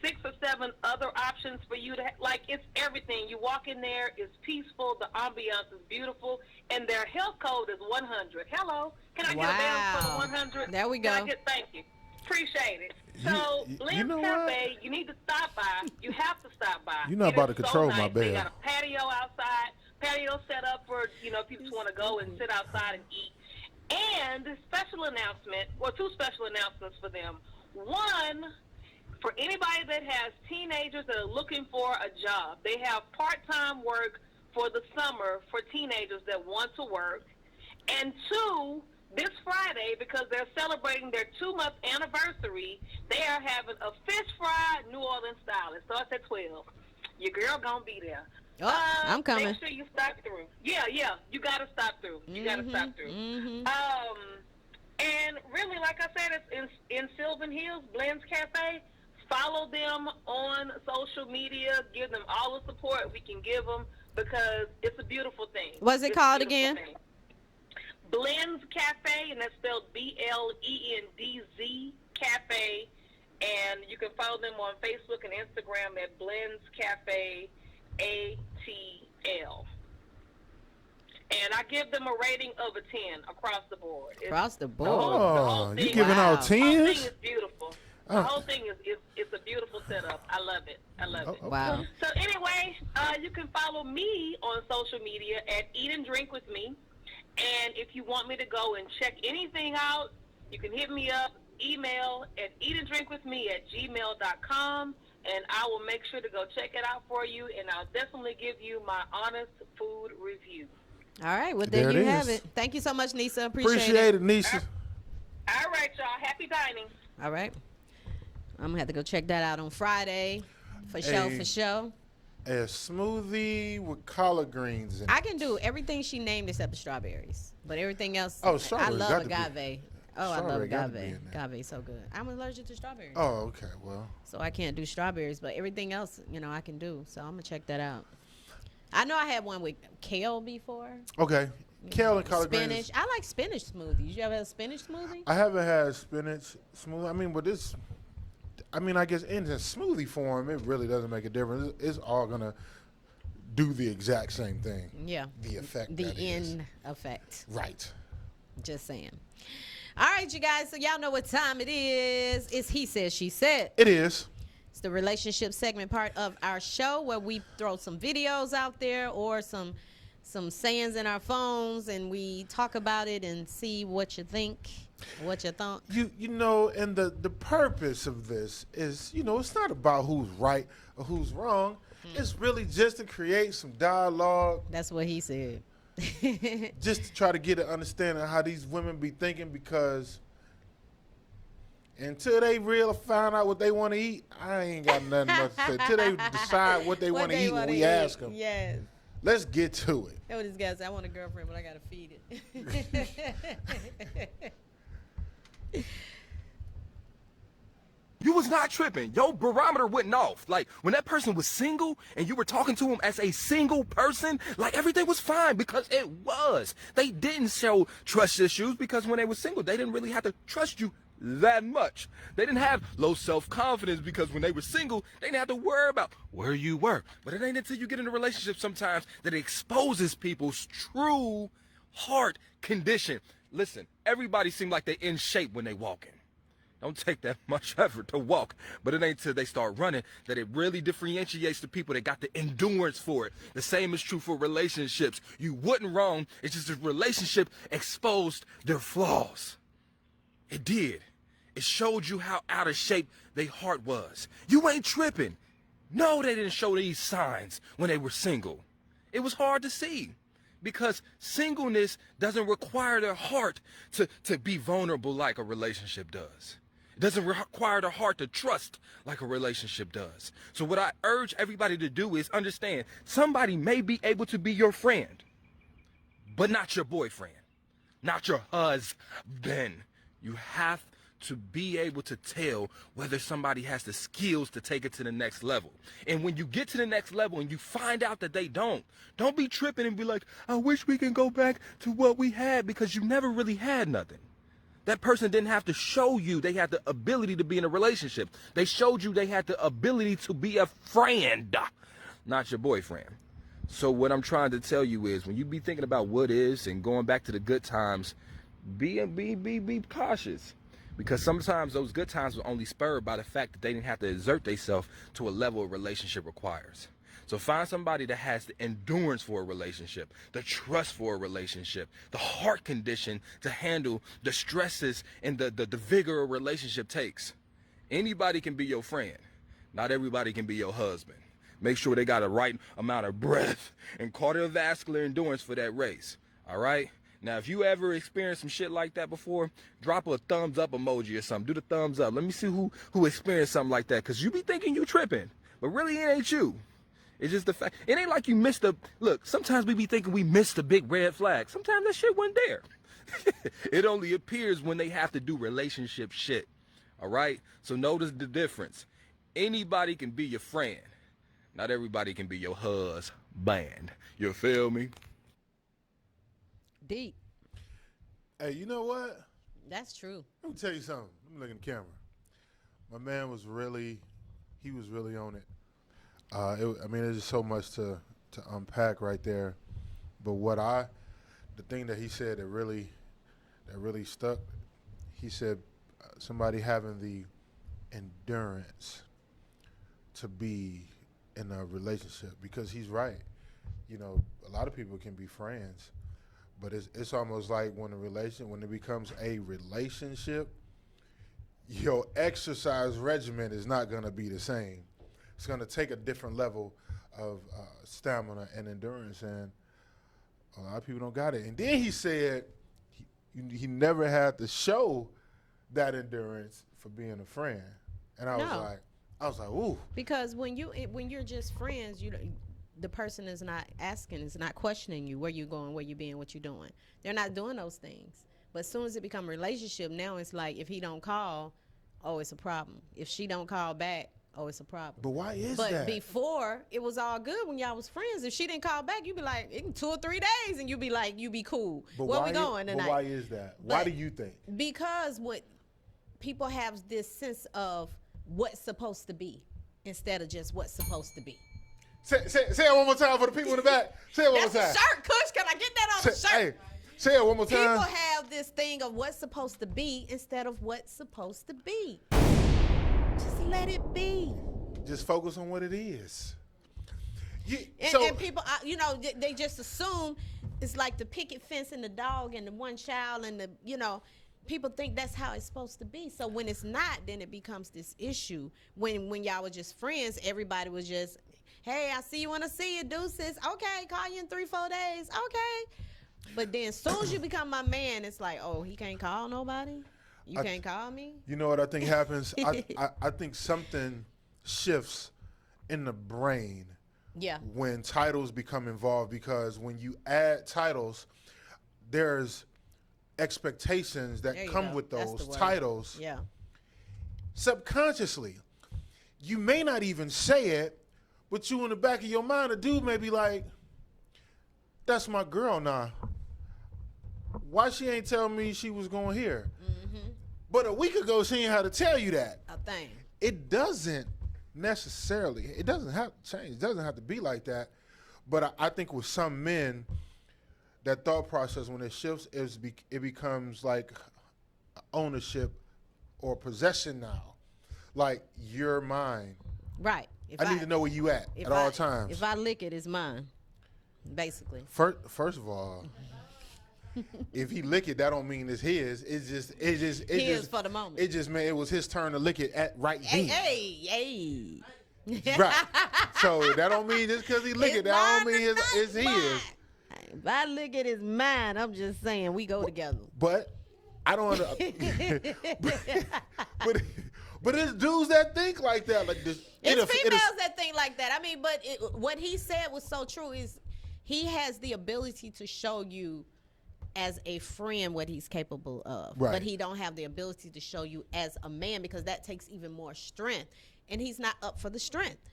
6 or 7 other options for you to it's everything. You walk in there, it's peaceful, the ambiance is beautiful, and their health code is 100. Hello, can I get a band for the 100? There we go. Can I get, thank you. Appreciate it. So, Blends Cafe, you need to stop by. You have to stop by. You're not about to control my They bed. got a patio outside, patio set up for, if you just want to go and sit outside and eat. And special announcement, 2 special announcements for them. One, for anybody that has teenagers that are looking for a job, they have part-time work for the summer for teenagers that want to work. And 2, this Friday, because they're celebrating their 2-month anniversary, they are having a fish fry New Orleans style. It starts at 12. Your girl gonna be there. Oh, I'm coming. Make sure you stop through. Yeah, you gotta stop through. You gotta stop through. And really, like I said, it's in Sylvan Hills, Blends Cafe. Follow them on social media. Give them all the support we can give them because it's a beautiful thing. What's it called again? Thing. Blends Cafe, and that's spelled BLENDZ Cafe. And you can follow them on Facebook and Instagram at Blends Cafe ATL. And I give them a rating of a 10 across the board. Across the board. The whole You thing, giving out The whole 10s? thing is beautiful. The whole thing is a beautiful setup. I love it. I love it. Wow. So anyway, you can follow me on social media at Eat and Drink with Me. And if you want me to go and check anything out, you can hit me up, email at eatandrinkwithme@gmail.com, and I will make sure to go check it out for you, and I'll definitely give you my honest food review. All right, well, There there you it have is. it. Thank you so much, Nisa. Appreciate Appreciate it, Nisha. All right, y'all. Happy dining. All right. I'm going to have to go check that out on Friday. For sure, Hey. for sure. A smoothie with collard greens in it. I can do everything she named except the strawberries. But everything else, Oh, I strawberries love got to be- agave. Oh, I love strawberry got to be agave. in there. Agave's so good. I'm allergic to strawberries. Oh, okay. Well, So I can't do strawberries, but everything else, I can do. So I'm going to check that out. I know I had one with kale before. okay. Kale and collard Spinach. greens. I like spinach smoothies. You ever had a spinach smoothie? I haven't had spinach smoothie. I guess in the smoothie form, it really doesn't make a difference. It's all gonna do the exact same thing. Yeah. The effect. The that is. end effect. Right. Just saying. All right, you guys. So y'all know what time it is. It's He Said, She Said. It is. It's the relationship segment part of our show where we throw some videos out there or some some sayings in our phones, and we talk about it and see what you think, what you thought. You know, and the purpose of this is, you know, it's not about who's right or who's wrong. It's really just to create some dialogue. That's what he said. Just to try to get an understanding of how these women be thinking, because until they really find out what they want to eat, I ain't got nothing much to say. Until they decide what they want to eat when we ask them. Yes. Let's get to it. That's what this guy said. I want a girlfriend, but I got to feed it. You was not tripping. Your barometer went off. Like, when that person was single and you were talking to him as a single person, like, everything was fine because it was. They didn't show trust issues because when they were single, they didn't really have to trust you that much. They didn't have low self-confidence because when they were single, they didn't have to worry about where you were. But it ain't until you get in a relationship sometimes that it exposes people's true heart condition. Listen, everybody seems like they in shape when they walking. Don't take that much effort to walk, but it ain't till they start running that it really differentiates the people that got the endurance for it. The same is true for relationships. You wasn't wrong. It's just the relationship exposed their flaws. It did. It showed you how out of shape their heart was. You ain't tripping. No, they didn't show these signs when they were single. It was hard to see because singleness doesn't require their heart to be vulnerable like a relationship does. It doesn't require the heart to trust like a relationship does. So what I urge everybody to do is understand somebody may be able to be your friend, but not your boyfriend, not your husband. You have to be able to tell whether somebody has the skills to take it to the next level. And when you get to the next level and you find out that they don't be tripping and be like, I wish we can go back to what we had, because you never really had nothing. That person didn't have to show you they had the ability to be in a relationship. They showed you they had the ability to be a friend, not your boyfriend. So what I'm trying to tell you is when you be thinking about what is and going back to the good times, be cautious. Because sometimes those good times were only spurred by the fact that they didn't have to exert themselves to a level a relationship requires. So find somebody that has the endurance for a relationship, the trust for a relationship, the heart condition to handle the stresses and the vigor a relationship takes. Anybody can be your friend. Not everybody can be your husband. Make sure they got the right amount of breath and cardiovascular endurance for that race. All right? Now, if you ever experienced some shit like that before, drop a thumbs up emoji or something. Do the thumbs up. Let me see who experienced something like that. Because you be thinking you tripping, but really it ain't you. It's just the fact. It ain't like you missed look, sometimes we be thinking we missed a big red flag. Sometimes that shit wasn't there. It only appears when they have to do relationship shit. All right? So notice the difference. Anybody can be your friend. Not everybody can be your husband. You feel me? Deep. Hey, you know what? That's true. Let me tell you something. Let me look in the camera. My man was really on it. There's just so much to unpack right there. But the thing that he said that really stuck, he said somebody having the endurance to be in a relationship, because he's right. You know, a lot of people can be friends, but it's almost like when it becomes a relationship, your exercise regimen is not going to be the same. It's going to take a different level of stamina and endurance, and a lot of people don't got it. And then he said he never had to show that endurance for being a friend, and I was like, ooh. Because when you're just friends, the person is not asking, is not questioning you, where you going, where you being, what you doing. They're not doing those things. But as soon as it become a relationship, now it's like if he don't call, oh, it's a problem. If she don't call back, oh, it's a problem. But why is that? But before, it was all good when y'all was friends. If she didn't call back, you'd be like, in 2 or 3 days, and you'd be like, you be cool. But where we going tonight? But why is that? Why do you think? Because what people have this sense of what's supposed to be instead of just what's supposed to be. Say it one more time for the people in the back. Say it one more time. That's the shirt, Kush. Can I get that on the shirt? Hey, say it one more time. People have this thing of what's supposed to be instead of what's supposed to be. Just let it be. Just focus on what it is. And people, they just assume it's like the picket fence and the dog and the one child and people think that's how it's supposed to be. So when it's not, then it becomes this issue. When y'all were just friends, everybody was just, hey, I see you when I see you, deuces. Okay, call you in 3-4 days. Okay. But then as soon as you become my man, it's like, oh, he can't call nobody? You can't call me? You know what I think happens? I think something shifts in the brain when titles become involved, because when you add titles, there's expectations that come with those titles. Yeah. Subconsciously. You may not even say it, but you in the back of your mind, a dude may be like, that's my girl now. Why she ain't tell me she was going here? Mm-hmm. But a week ago, she ain't had to tell you that. A thing. It doesn't necessarily, it doesn't have to change. It doesn't have to be like that. But I think with some men, that thought process, when it shifts, it becomes like ownership or possession now. Like, you're mine. Right. I need to know where you at all times. If I lick it, it's mine, basically. First of all, if he lick it, that don't mean it's his. It's just his for the moment. It just meant it was his turn to lick it at right then. Hey. Right. So that don't mean just because he lick it, that don't mean it's his. If I lick it, it's mine. I'm just saying we go together. But I don't. But it's dudes that think like that. Like this. It's females that think like that. I mean, but what he said was so true. Is he has the ability to show you as a friend what he's capable of, right. But he don't have the ability to show you as a man, because that takes even more strength, and he's not up for the strength.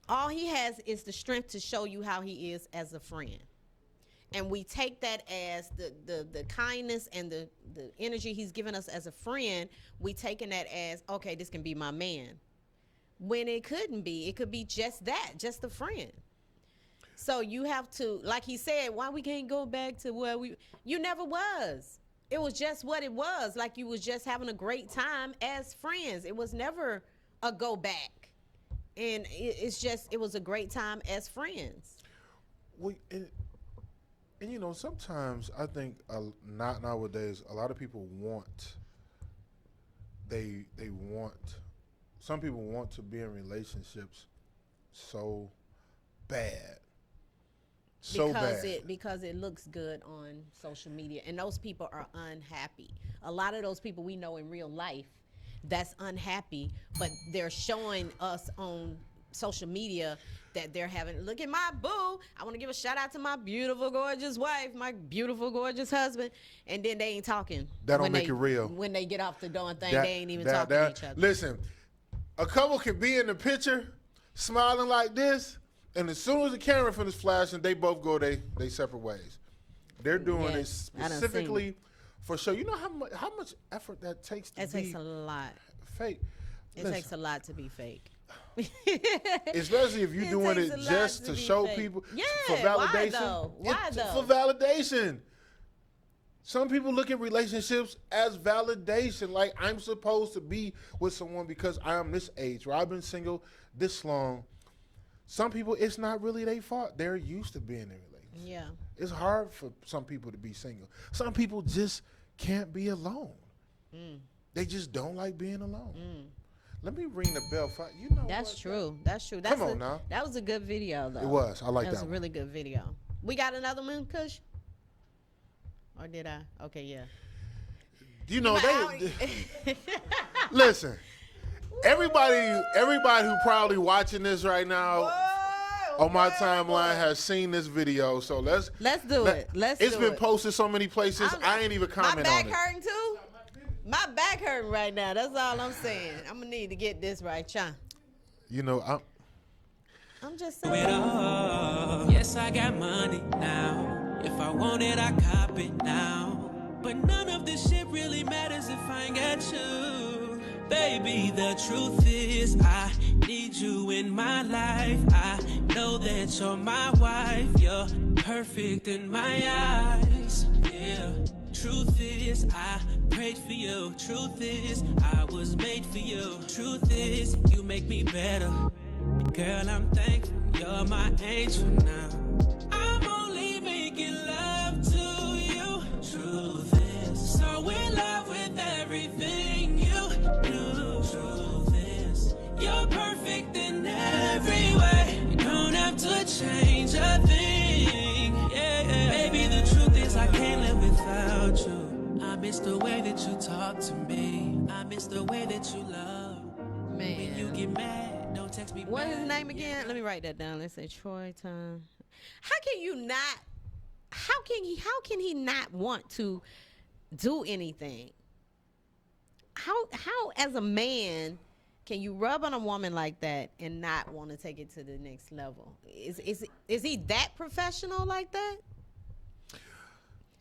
All he has is the strength to show you how he is as a friend. And we take that as the kindness and the energy he's given us as a friend. We taking that as, okay, this can be my man. When it couldn't be. It could be just that, just a friend. So you have to, like he said, why we can't go back to where you never was. It was just what it was. Like you was just having a great time as friends. It was never a go back. And it was a great time as friends. And sometimes I think not nowadays, a lot of people some people want to be in relationships so bad. Because it looks good on social media, and those people are unhappy. A lot of those people we know in real life that's unhappy, but they're showing us on social media that they're having, look at my boo. I want to give a shout out to my beautiful, gorgeous wife, my beautiful, gorgeous husband, and then they ain't talking. That don't make it real. When they get off the darn thing, they ain't even talking to each other. Listen, a couple can be in the picture smiling like this, and as soon as the camera finishes flashing, they both go they separate ways. They're doing it specifically for show. You know how much effort that takes to be. It takes a lot. Fake. It takes a lot to be fake. Especially if you're doing it just to show people for validation. Why though? For validation. Some people look at relationships as validation. Like, I'm supposed to be with someone because I am this age, or I've been single this long. Some people, it's not really their fault. They're used to being in a relationship. Yeah. It's hard for some people to be single. Some people just can't be alone. They just don't like being alone. Let me ring the bell. That's true. That's true. Come on now. That was a good video, though. It was. I like that. That was a really good video. We got another one, Kush? Or did I? Okay, yeah. You know, listen, everybody who probably watching this right now on my timeline has seen this video. So let's do it. It's been posted so many places. I ain't even comment on it. My back hurting too? My back hurting right now. That's all I'm saying. I'm going to need to get this right, Cha. You know, I'm just saying. Yes, I got money now. If I want it, I cop it now. But none of this shit really matters if I ain't got you. Baby, the truth is I need you in my life. I know that you're my wife. You're perfect in my eyes. Yeah. Truth is I prayed for you. Truth is I was made for you. Truth is you make me better. Girl, I'm thankful you're my angel now. I'm only making love to you. Truth is, so in love with everything you do. Truth is, you're perfect in every way. You don't have to change a thing. Yeah, baby, the truth is I can't live without you. I miss the way that you talk to me. I miss the way that you love. Man. When you get mad, don't text me What back. his name again? Let me write that down. Let's say Troy Time. How can you not? How can he not want to do anything? How as a man can you rub on a woman like that and not want to take it to the next level? Is he that professional like that?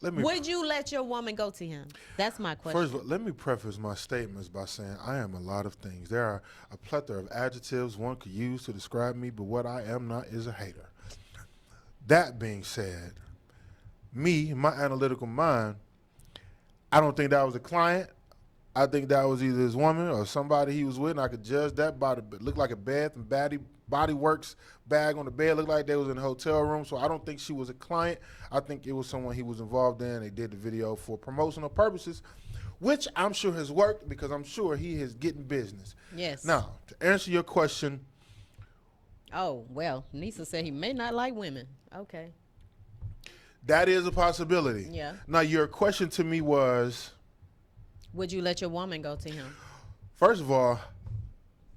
Would you let your woman go to him? That's my question. First of all, let me preface my statements by saying I am a lot of things. There are a plethora of adjectives one could use to describe me, but what I am not is a hater. That being said, me, my analytical mind, I don't think that was a client. I think that was either his woman or somebody he was with, and I could judge that by the look like a Bath and Body Works bag on the bed, looked like they was in a hotel room. So I don't think she was a client. I think it was someone he was involved in. They did the video for promotional purposes, which I'm sure has worked because I'm sure he is getting business. Yes. Now, to answer your question. Oh, well, Nisa said he may not like women. Okay. That is a possibility. Yeah. Now, your question to me was, would you let your woman go to him? first of all,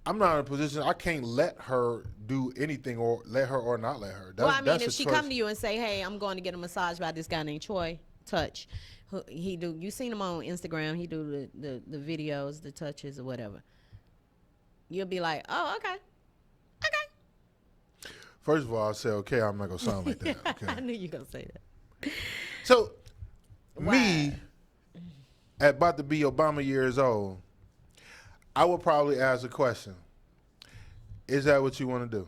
I'm not in a position, I can't let her do anything or let her or not let her. Well, I mean, that's if a she choice. come to you and say, hey, I'm going to get a massage by this guy named Troy Touch. You seen him on Instagram. He do the videos, the touches or whatever. You'll be like, oh, okay. First of all, I say, okay, I'm not going to sound like that. Okay. I knew you were going to say that. So, me, at about to be Obama years old, I would probably ask a question. Is that what you want to do?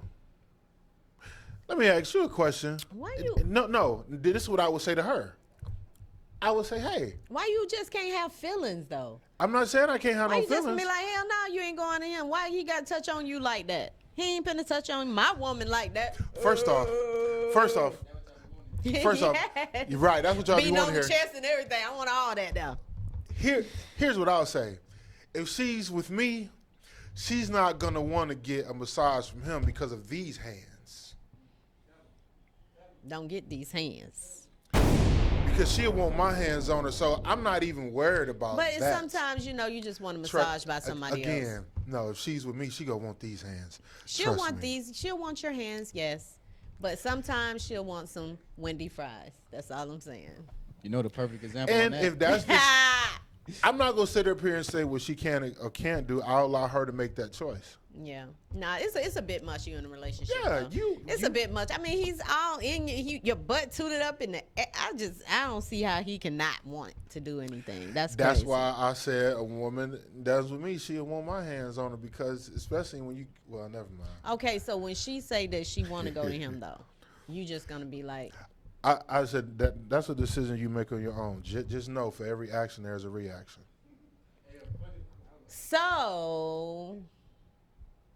Let me ask you a question. Why you? No. This is what I would say to her. I would say, hey. Why you just can't have feelings, though? I'm not saying I can't have Why no you just feelings. be like, hell no, you ain't going to him. Why he got to touch on you like that? He ain't finna touch on my woman like that. First off, you're right. That's what y'all be beating wanting on to the hear. chest and everything. I want all that now. Here's what I'll say. If she's with me, she's not going to want to get a massage from him because of these hands. Don't get these hands. Because she'll want my hands on her, so I'm not even worried about But that. sometimes, you just want a massage by somebody else. Again, no, if she's with me, she going to want these hands. She'll Trust want me. she'll want your hands, yes. But sometimes she'll want some Wendy fries. That's all I'm saying. You know the perfect example And on that? if that's the, I'm not going to sit up here and say what she can or can't do. I'll allow her to make that choice. Yeah. Nah, it's a bit much you in a relationship. Yeah, though. It's a bit much. I mean, he's all in your butt tooted up in the I don't see how he cannot want to do anything. That's crazy. why I said a woman that's with me, she'll want my hands on her because especially when well, never mind. Okay, so when she say that she want to go to him though, you just going to be like, I said that's a decision you make on your own. Just know for every action there's a reaction. so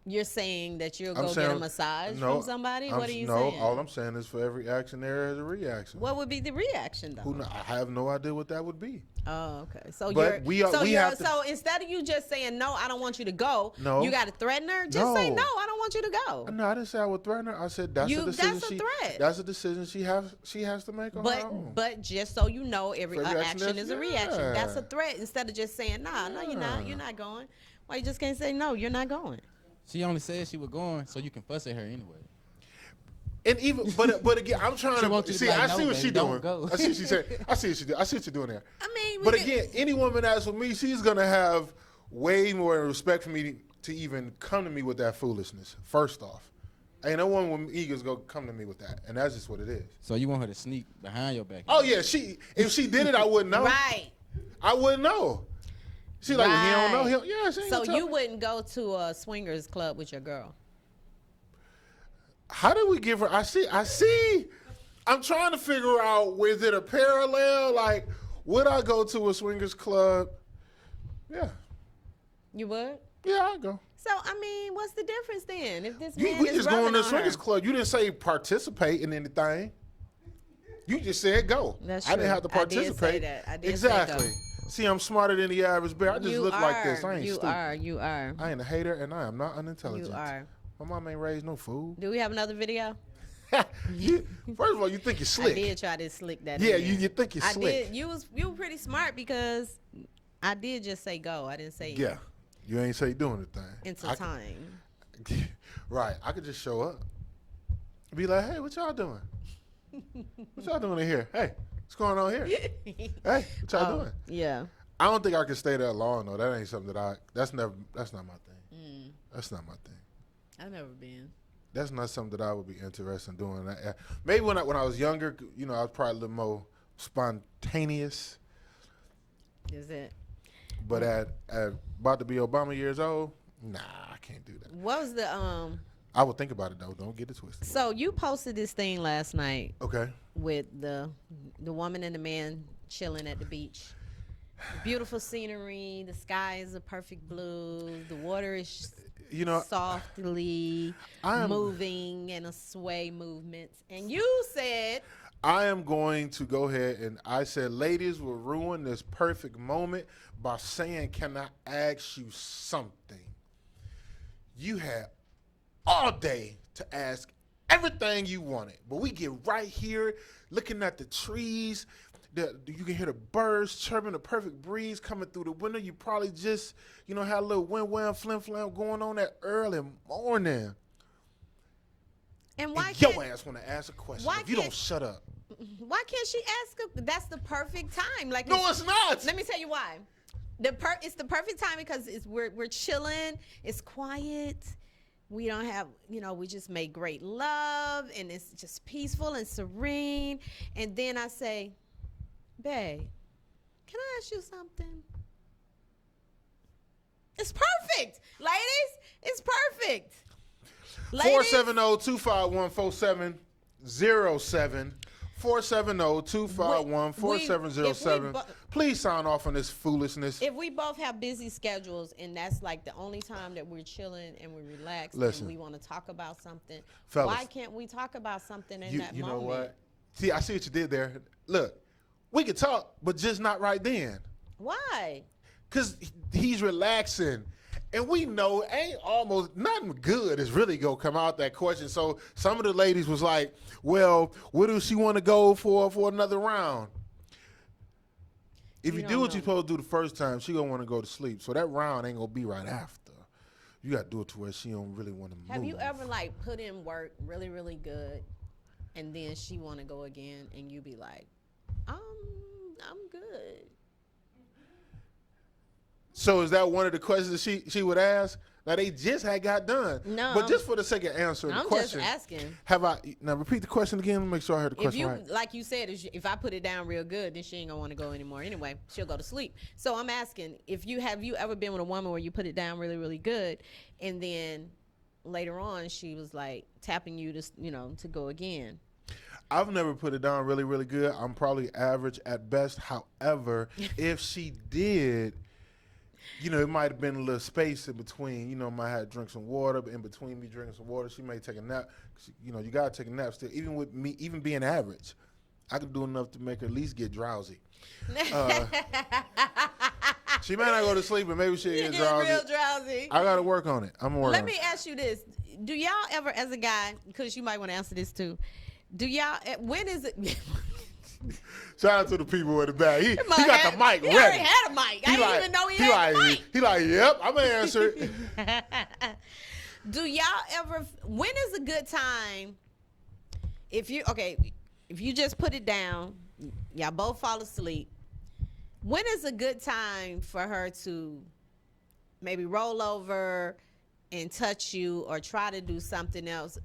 you're saying that you'll go get a massage from somebody? What are you saying? No, all I'm saying is for every action there is a reaction. What would be the reaction though? I have no idea what that would be. Oh, okay. So But so instead of you just saying no, I don't want you to go. No. You got to threaten her. Just say no, I don't want you to go. No, I didn't say I would threaten her. I said that's a decision. That's a threat. That's a decision she has to make on her own. But just so you know, every action is a reaction. yeah. That's a threat. Instead of just saying no, you're not. You're not going. Why you just can't say no? You're not going. She only said she was going so you can fuss at her anyway. And even, but again, I'm trying to see. I see what she's doing. Go. I see what she said. I see what she did. I see what you're doing there. I mean, but again, any woman that's with me, she's gonna have way more respect for me to even come to me with that foolishness. First off, ain't no one with eagles go come to me with that, and that's just what it is. So you want her to sneak behind your back? Oh yeah, if she did it, I wouldn't know. Right. I wouldn't know. She like, well, he don't know. Yeah, she ain't So gonna tell you me. wouldn't go to a swingers club with your girl? How did we give her? I see. I'm trying to figure out, was it a parallel? Like, would I go to a swingers club? Yeah. You would? Yeah, I'd go. So I mean, what's the difference then? If this We man is just going rubbing to on the swingers her? club. You didn't say participate in anything. You just said go. That's I didn't true. have to I did say participate. that. I did say go. Exactly. See, I'm smarter than the average bear. I just look like this. I ain't you stupid. You are. I ain't a hater, and I am not unintelligent. You are. My mom ain't raised no fool. Do we have another video? First of all, you think you're slick. I did try to slick that. Yeah, in there. you think you're I slick. did. You were pretty smart because I did just say go. I didn't say Yeah, you ain't say doing anything. into I time. Right, I could just show up, be like, hey, what y'all doing? What y'all doing in here? Hey, what's going on here? Hey, what y'all doing? Yeah. I don't think I can stay that long though. That ain't something that that's not my thing. That's not my thing. I've never been. That's not something that I would be interested in doing. Maybe when I was younger, I was probably a little more spontaneous. Is it? But at about to be Obama years old, nah, I can't do that. What was the I would think about it though. Don't get it twisted. So you posted this thing last night. Okay. With the woman and the man chilling at the beach. Beautiful scenery. The sky is a perfect blue. The water is softly moving in a sway movements. And you said, I am going to go ahead and I said, ladies will ruin this perfect moment by saying, can I ask you something? You had all day to ask everything you wanted, but we get right here looking at the trees. You can hear the birds chirping, the perfect breeze coming through the window. You probably just, had a little wham flim-flam going on that early morning. and why And can't your ass want to ask a question why if you don't can't- shut up. why can't she ask that's the perfect time? Like No, it's not. Let me tell you why. It's the perfect time because we're chilling, it's quiet. We don't have, we just make great love and it's just peaceful and serene. And then I say, babe, can I ask you something? It's perfect. Ladies, it's perfect. 470-251-4707. 470-251-4707. Please sign off on this foolishness. If we both have busy schedules and that's like the only time that we're chilling and we're relaxed Listen. and we want to talk about something, Fellas, why can't we talk about something in that you moment? know what? See, I see what you did there. Look, we could talk, but just not right then. Why? Because he's relaxing. And we know ain't almost nothing good is really going to come out that question. So some of the ladies was like, well, where does she want to go for another round? If you do what you're supposed to do the first time, she going to want to go to sleep. So that round ain't going to be right after. You got to do it to where she don't really want to move. Have you ever like put in work really, really good and then she want to go again and you be like, I'm good. So is that one of the questions she would ask? Now they just had got done. No, but just for the sake of answering the question, just asking. Now repeat the question again. Make sure I heard the If question you, right. like you said, if I put it down real good, then she ain't gonna want to go anymore. Anyway, she'll go to sleep. So I'm asking, have you ever been with a woman where you put it down really, really good, and then later on she was like tapping you to, to go again? I've never put it down really, really good. I'm probably average at best. However, if she did, it might have been a little space in between. Might have drink some water, but in between me drinking some water, she may take a nap. You got to take a nap still. Even with me, even being average, I could do enough to make her at least get drowsy. She may not go to sleep, but maybe she'll get drowsy. Real drowsy. I got to work on it. I'm going to work on it. Let me ask you this. Do y'all ever, as a guy, because you might want to answer this too, when is it... Shout out to the people in the back. He got the mic ready. He already had a mic. I didn't even know he had a mic. He like, yep, I'm going to answer it. Do y'all ever, when is a good time, if you just put it down, y'all both fall asleep, when is a good time for her to maybe roll over and touch you or try to do something else?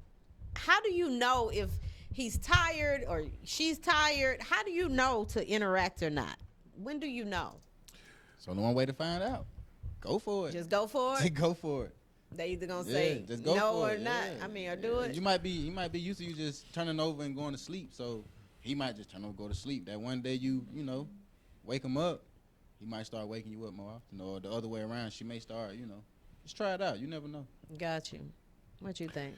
How do you know if he's tired or she's tired? How do you know to interact or not? When do you know? It's only one way to find out. Go for it. Just go for it? Go for it. They either gonna say just go no for or it. not. Yeah. I mean, or do it. You might be used to you just turning over and going to sleep. So he might just turn over, go to sleep. That one day you wake him up, he might start waking you up more often. Or the other way around, she may start, Just try it out. You never know. Got you. What you think?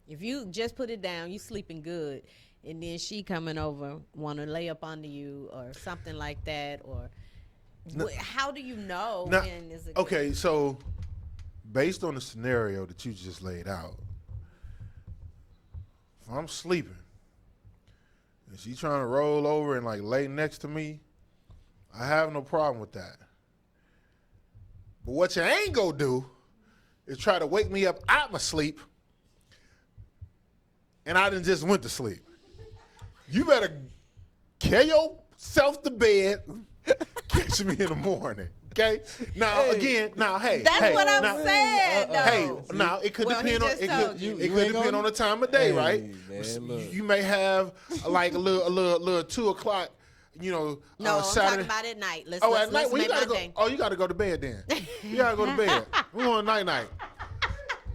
If you just put it down, you sleeping good, and then she coming over, want to lay up under you or something like that, or how do you know? Now, when is it okay, so based on the scenario that you just laid out, if I'm sleeping and she trying to roll over and like lay next to me, I have no problem with that. But what you ain't gonna do is try to wake me up out my sleep and I done just went to sleep. You better carry yourself to bed, catch me in the morning. Okay. Now hey. That's hey, what I'm now, saying. Hey, now it could depend on the time of day, right? Man, you may have like a little 2 o'clock. No, Saturday. I'm talking about at night. At night. Well, you gotta go. Oh, you gotta go to bed then. You gotta go to bed. We're going night.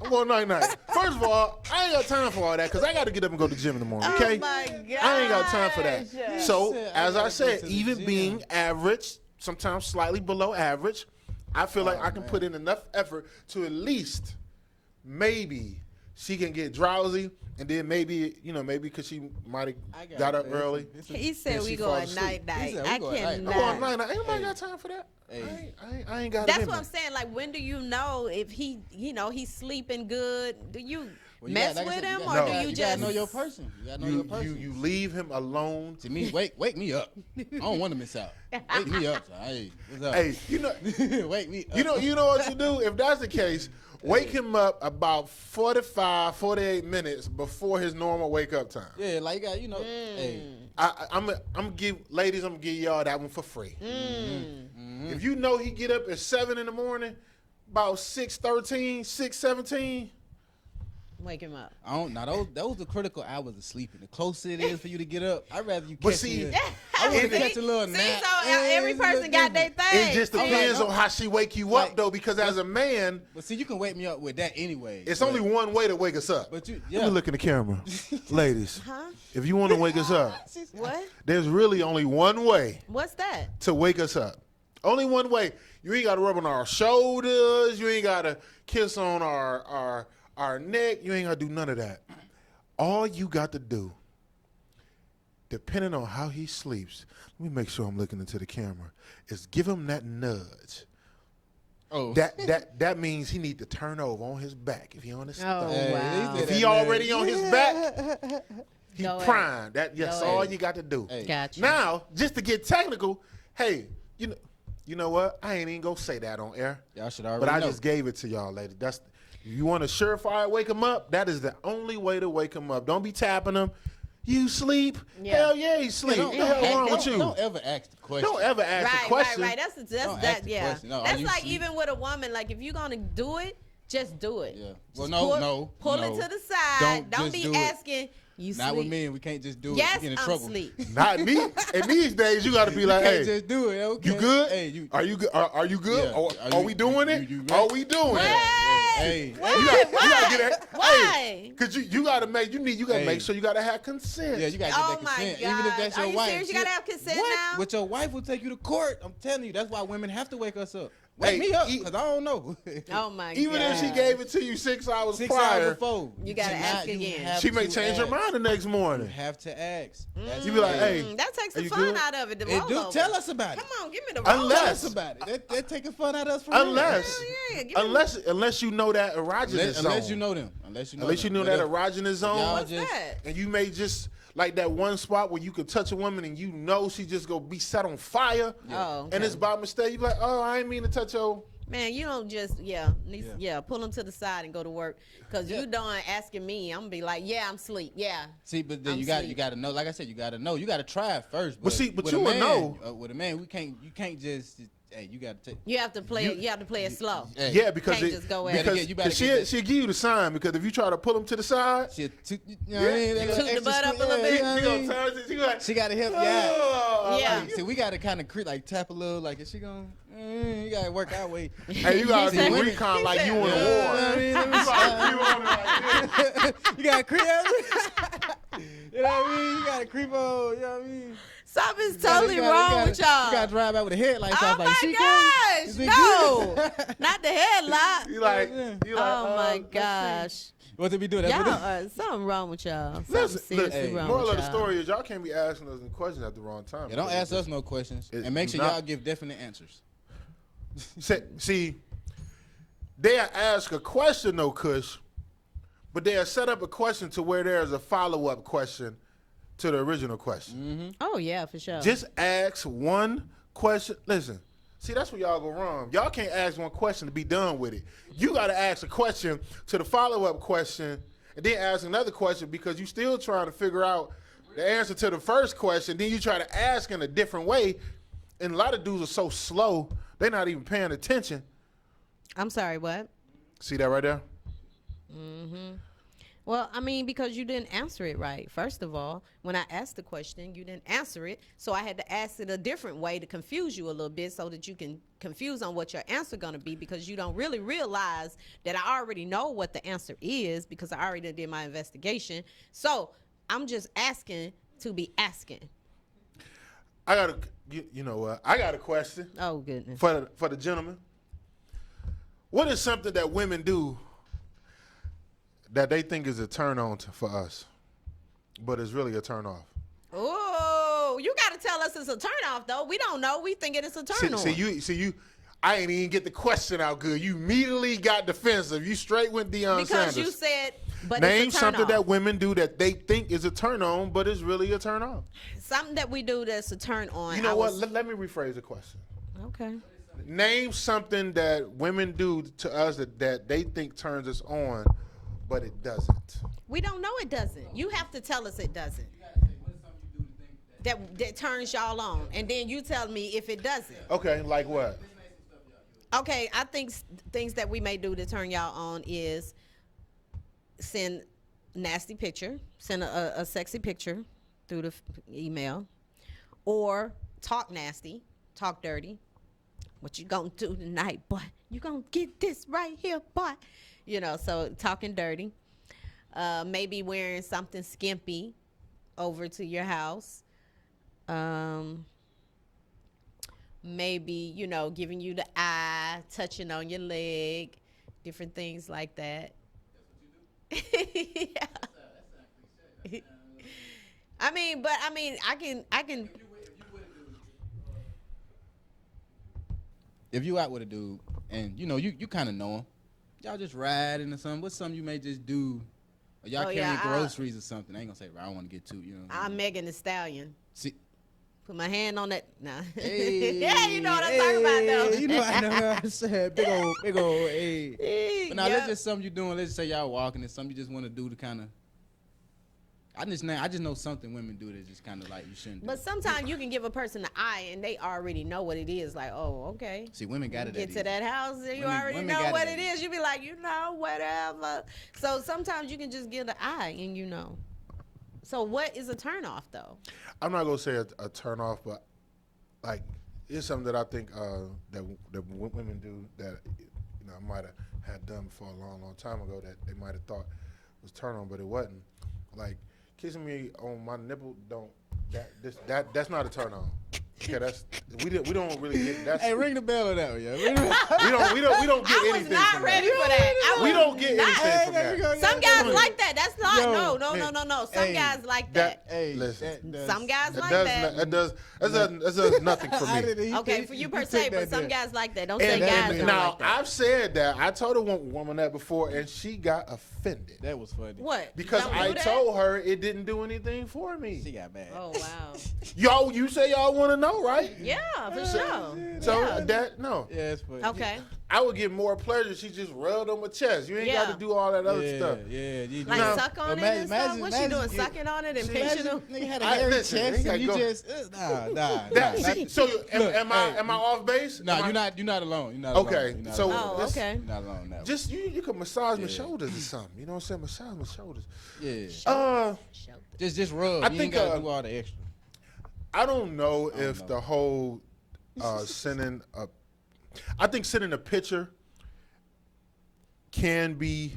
I'm going night. First of all, I ain't got time for all that because I got to get up and go to the gym in the morning. Okay. Oh my God. I ain't got time for that. So as I said, even being average, sometimes slightly below average, I feel like I can put in enough effort to at least maybe she can get drowsy. And then maybe because she might have got up early. He said we going night. I cannot. I'm going night. Ain't nobody got time for that. Hey. I ain't got. That's what I'm saying. Like, when do you know if he's sleeping good? Do you mess with him, or do you just gotta know your person? You gotta know your person. You leave him alone. To me, wake me up. I don't want to miss out. Wake me up. So, hey, what's up? Hey, wake me up. You know what you do if that's the case. Wake him up about 45, 48 minutes before his normal wake up time. Yeah, like hey. I'm gonna give y'all that one for free. If you know he get up at 7 in the morning, about 6:13, 6:17. Wake him up. Those are critical hours of sleeping. The closer it is for you to get up, I'd rather you catch me. I want to catch a little nap. So every person got their thing. It just depends on how she wake you up, though, because as a man. But see, you can wake me up with that anyway. It's only one way to wake us up. Let me look in the camera. Ladies, if you want to wake us up, what? There's really only one way. What's that? To wake us up. Only one way. You ain't got to rub on our shoulders. You ain't got to kiss on our neck. You ain't got to do none of that. All you got to do, depending on how he sleeps, let me make sure I'm looking into the camera, is give him that nudge. Oh. That means he need to turn over on his back if he on his stomach. Wow. If he already on his back, he primed. That's all you got to do. Hey. Gotcha. Now, just to get technical, hey, you know what? I ain't even gonna say that on air. Y'all should already But I know. just gave it to y'all, lady. If you want a surefire wake him up, that is the only way to wake him up. Don't be tapping him. You sleep? Yeah. Hell yeah, he sleep. What the hell wrong with you? Don't ever ask the question. Don't ever ask the question. Right. That's that. Yeah. Question. No, that's like even with a woman. Like, if you're gonna do it, just do it. Yeah. Well, pull it to the side. Don't be asking. You Not sleep. with men. We can't just do it. Yes, We get in I'm trouble. sleep. Not me. In these days, you got to be like, hey, just do it. Okay. You good? Hey, are you good? Are you good? Yeah. Are we doing it? Are we doing it? Hey, you gotta get that. Why? Because you gotta make make sure you gotta have consent. Yeah, you gotta get that consent. Even if that's Are your you wife. serious? You gotta have consent now? But your wife will take you to court. I'm telling you. That's why women have to wake us up. Wake me up, because I don't know. Oh my Even God. if she gave it to you 6 hours 6 prior, hours before, You gotta ask again. she may change her mind the next morning. You have to ask. You be like, hey, that takes are the you fun good? out of it. The It do. rollover. Tell us about it. Come on, give me the rollover. Tell us about it. They're taking fun out of us for real. Unless you know that erogenous zone. Unless you know them. Unless you know that erogenous zone. What's that? And you may just like that one spot where you could touch a woman and you know she just gonna be set on fire. Oh, And it's by mistake. You be like, oh, I ain't mean to touch your. Man, you don't just pull them to the side and go to work, because you done asking me. I'm gonna be like, yeah, I'm asleep. Yeah. See, but then I'm you got to know. Like I said, you got to know. You got to try it first. But you will know. With a man, you can't just. Hey, you got to take. You have to play it. You have to play it slow. Hey, Yeah, because Can't just go at it. because she'll give you the sign. Because if you try to pull him to the side, You know what I mean? Toot the butt up a little bit. She got to help you out. Oh, Yeah. Like, see, we got to kind of tap a little. Like, is she gonna? You got to work our way. Hey, you gotta do recon like you in a war. You got to creep. You know what I mean? You got to creep on. You know what I mean? Something's totally wrong with y'all. You got to drive out with a headlight. Oh Off, like, my gosh! Is it No, good? not the headlock. You like, Oh my gosh! What did we do? That's Y'all what are something wrong with y'all. Something Listen, seriously wrong moral with of the y'all. story is y'all can't be asking us questions at the wrong time. Yeah, don't ask us no questions. And make sure y'all give definite answers. See, they'll ask a question, no Kush, but they'll set up a question to where there's a follow-up question to the original question. Oh yeah, for sure. Just ask one question. Listen, see, that's where y'all go wrong. Y'all can't ask one question to be done with it. You got to ask a question to the follow-up question and then ask another question because you still trying to figure out the answer to the first question. Then you try to ask in a different way. And a lot of dudes are so slow, they're not even paying attention. I'm sorry, what? See that right there? Mm-hmm. Well, I mean, because you didn't answer it right. First of all, when I asked the question, you didn't answer it. So I had to ask it a different way to confuse you a little bit so that you can confuse on what your answer going to be because you don't really realize that I already know what the answer is because I already did my investigation. So I'm just asking to be asking. I got you know what? I got a question. Oh, goodness. For the gentleman. What is something that women do that they think is a turn on for us, but it's really a turn off? Oh, you got to tell us it's a turn off, though. We don't know. We think it's a turn on. See you. I ain't even get the question out good. You immediately got defensive. You straight went Deion because Sanders. you said, but name it's a turn something off. that women do that they think is a turn on, but it's really a turn off. Something that we do that's a turn on. You know what? Let me rephrase the question. Okay. Name something that women do to us that they think turns us on, but it doesn't. We don't know it doesn't. You have to tell us it doesn't. That turns y'all on, and then you tell me if it doesn't. Okay, like what? Okay, I think things that we may do to turn y'all on is send nasty picture, send a sexy picture through the email, or talk nasty, talk dirty. What you gonna do tonight, boy? You gonna get this right here, boy? You know, so talking dirty. Maybe wearing something skimpy over to your house. Maybe, you know, giving you the eye, touching on your leg, different things like that. Yeah. I mean, I can. If you out with a dude and you know you kind of know him, y'all just riding or something. What's something you may just do? Or y'all carrying groceries or something. I ain't gonna say I don't want to get too. You know. I'm Megan Thee Stallion. See. Put my hand on that. Nah. Hey, yeah, you know what I'm talking about, though. You know I know what I'm saying. Big old, hey. But now Yep. that's just something you're doing. Let's just say y'all walking and something you just want to do to kind of. I just know something women do that just kind of like you shouldn't do. But sometimes you can give a person the eye and they already know what it is. Like, oh, okay. See, women got it. Get to that house and you Women- already women know got what it. it is. You be like, you know, whatever. So sometimes you can just give the eye and you know. So what is a turn off though? I'm not gonna say a turn off, but like it's something that I think that women do that you know I might have had done for a long time ago that they might have thought was turn on, but it wasn't. Like kissing me on my nipple that's not a turn on. Okay, that's we don't really get that. Hey, ring the bell on that one, yo. we don't get I was anything not from ready that. for that. We don't get anything from that. Some guys like that. That's not. Yo, No. Some guys like that. Listen, Some guys like that that. does nothing for me. Okay, for you per se, but some guys like that. Don't say And guys don't now like that. I've said that. I told a woman that before, and she got offended. That was funny. What? Because Don't I do that? told her it didn't do anything for me. She got mad. Oh wow. Y'all, you say y'all want to know, right? Yeah, for sure. So Yeah. that no. Yeah, it's funny. Okay. I would get more pleasure. She just rubbed on my chest. You ain't got Yeah. to do all that other stuff. Yeah, you Like do. suck on it and stuff. What she doing? you- Sucking on it and See, pinching imagine them? nigga had a I- hairy listen, chest they and you gotta go. just nah. So Look, am I off base? No, Am I- you're not alone. You're not Okay, alone. You're not so alone. Oh, okay. You're not alone now. Just you can massage my shoulders or something. You know what I'm saying? Massage my shoulders. Yeah. Just rub. I You think ain't gotta do all the extra. I don't know if the whole sending a. I think sending a picture can be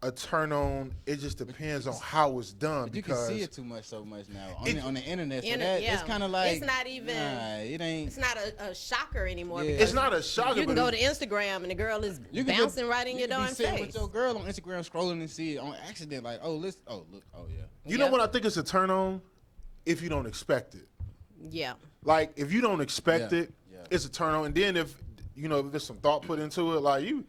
a turn on. It just depends on how it's done. But you because can see it so much now on the internet. So Yeah. it's kind of like it's not even. It ain't. It's not a shocker anymore. Yeah. because It's not a shocker. You can but go to Instagram and the girl is You can bouncing right in your can darn be sitting face. with your girl on Instagram scrolling and see it on accident. Like, oh, listen, oh look, oh yeah. You know what I think it's a turn on? If you don't expect it. Yeah. Like if you don't expect it, Yeah. it's a turn on. And then if if there's some thought put into it, like you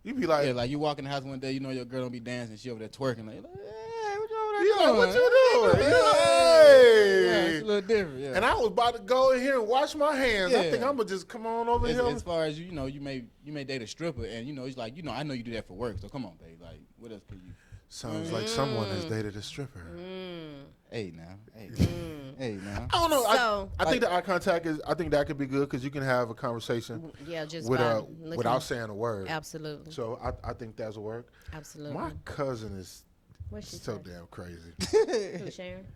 be like, Yeah, like you walk in the house one day, you know your girl don't be dancing, she over there twerking. Like, hey, what you over there you doing? like, what you doing? Yeah, Hey. it's a little different. Yeah. And I was about to go in here and wash my hands. I Yeah. think I'm gonna just come on over here. As far as you may date a stripper, and it's like I know you do that for work, so come on, babe. Like, what else could you? Sounds like someone has dated a stripper. Hey now, hey now. I don't know. So- I think the eye contact is. I think that could be good because you can have a conversation. Yeah, just with by looking- without saying a word. Absolutely. So I think that's work. Absolutely. My cousin is What's she so say? damn crazy. Who, Sharon?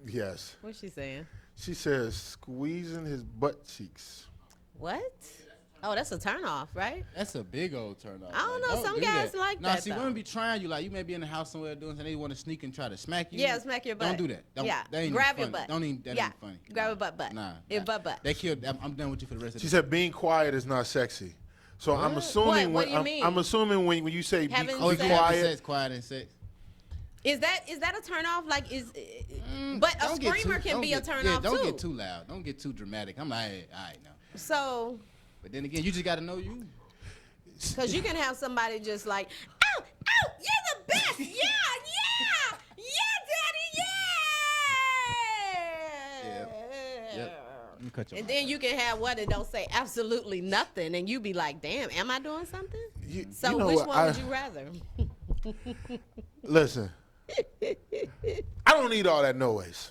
Yes. What's she saying? She says squeezing his butt cheeks. What? Oh, that's a turn off, right? That's a big old turn off. I don't know. Some do guys that. like Nah, that, see, though. women be trying you. Like, you may be in the house somewhere doing something, they want to sneak and try to smack you. Yeah, smack your butt. Don't do that. Don't, Yeah, that ain't grab even your funny. butt. Don't even. That Yeah, ain't funny. grab a butt. Nah. Your butt. They killed. I'm done with you for the rest of She the said being quiet is not sexy. So I'm What? assuming What do you mean? I'm assuming when you say Having be sex? quiet. Sex, quiet and sex. Is that a turn off? Like but a Don't get screamer too- can don't be get- a turn yeah, off don't too. get too loud. Don't get too dramatic. I'm like, hey, all right now. So, But then again, you just got to know you. because you can have somebody just like, oh, you're the best. Yeah, daddy, yeah. Let me cut your And mic. then you can have one that don't say absolutely nothing, and you be like, damn, am I doing something? So you know which what, one would you rather? Listen, I don't need all that noise.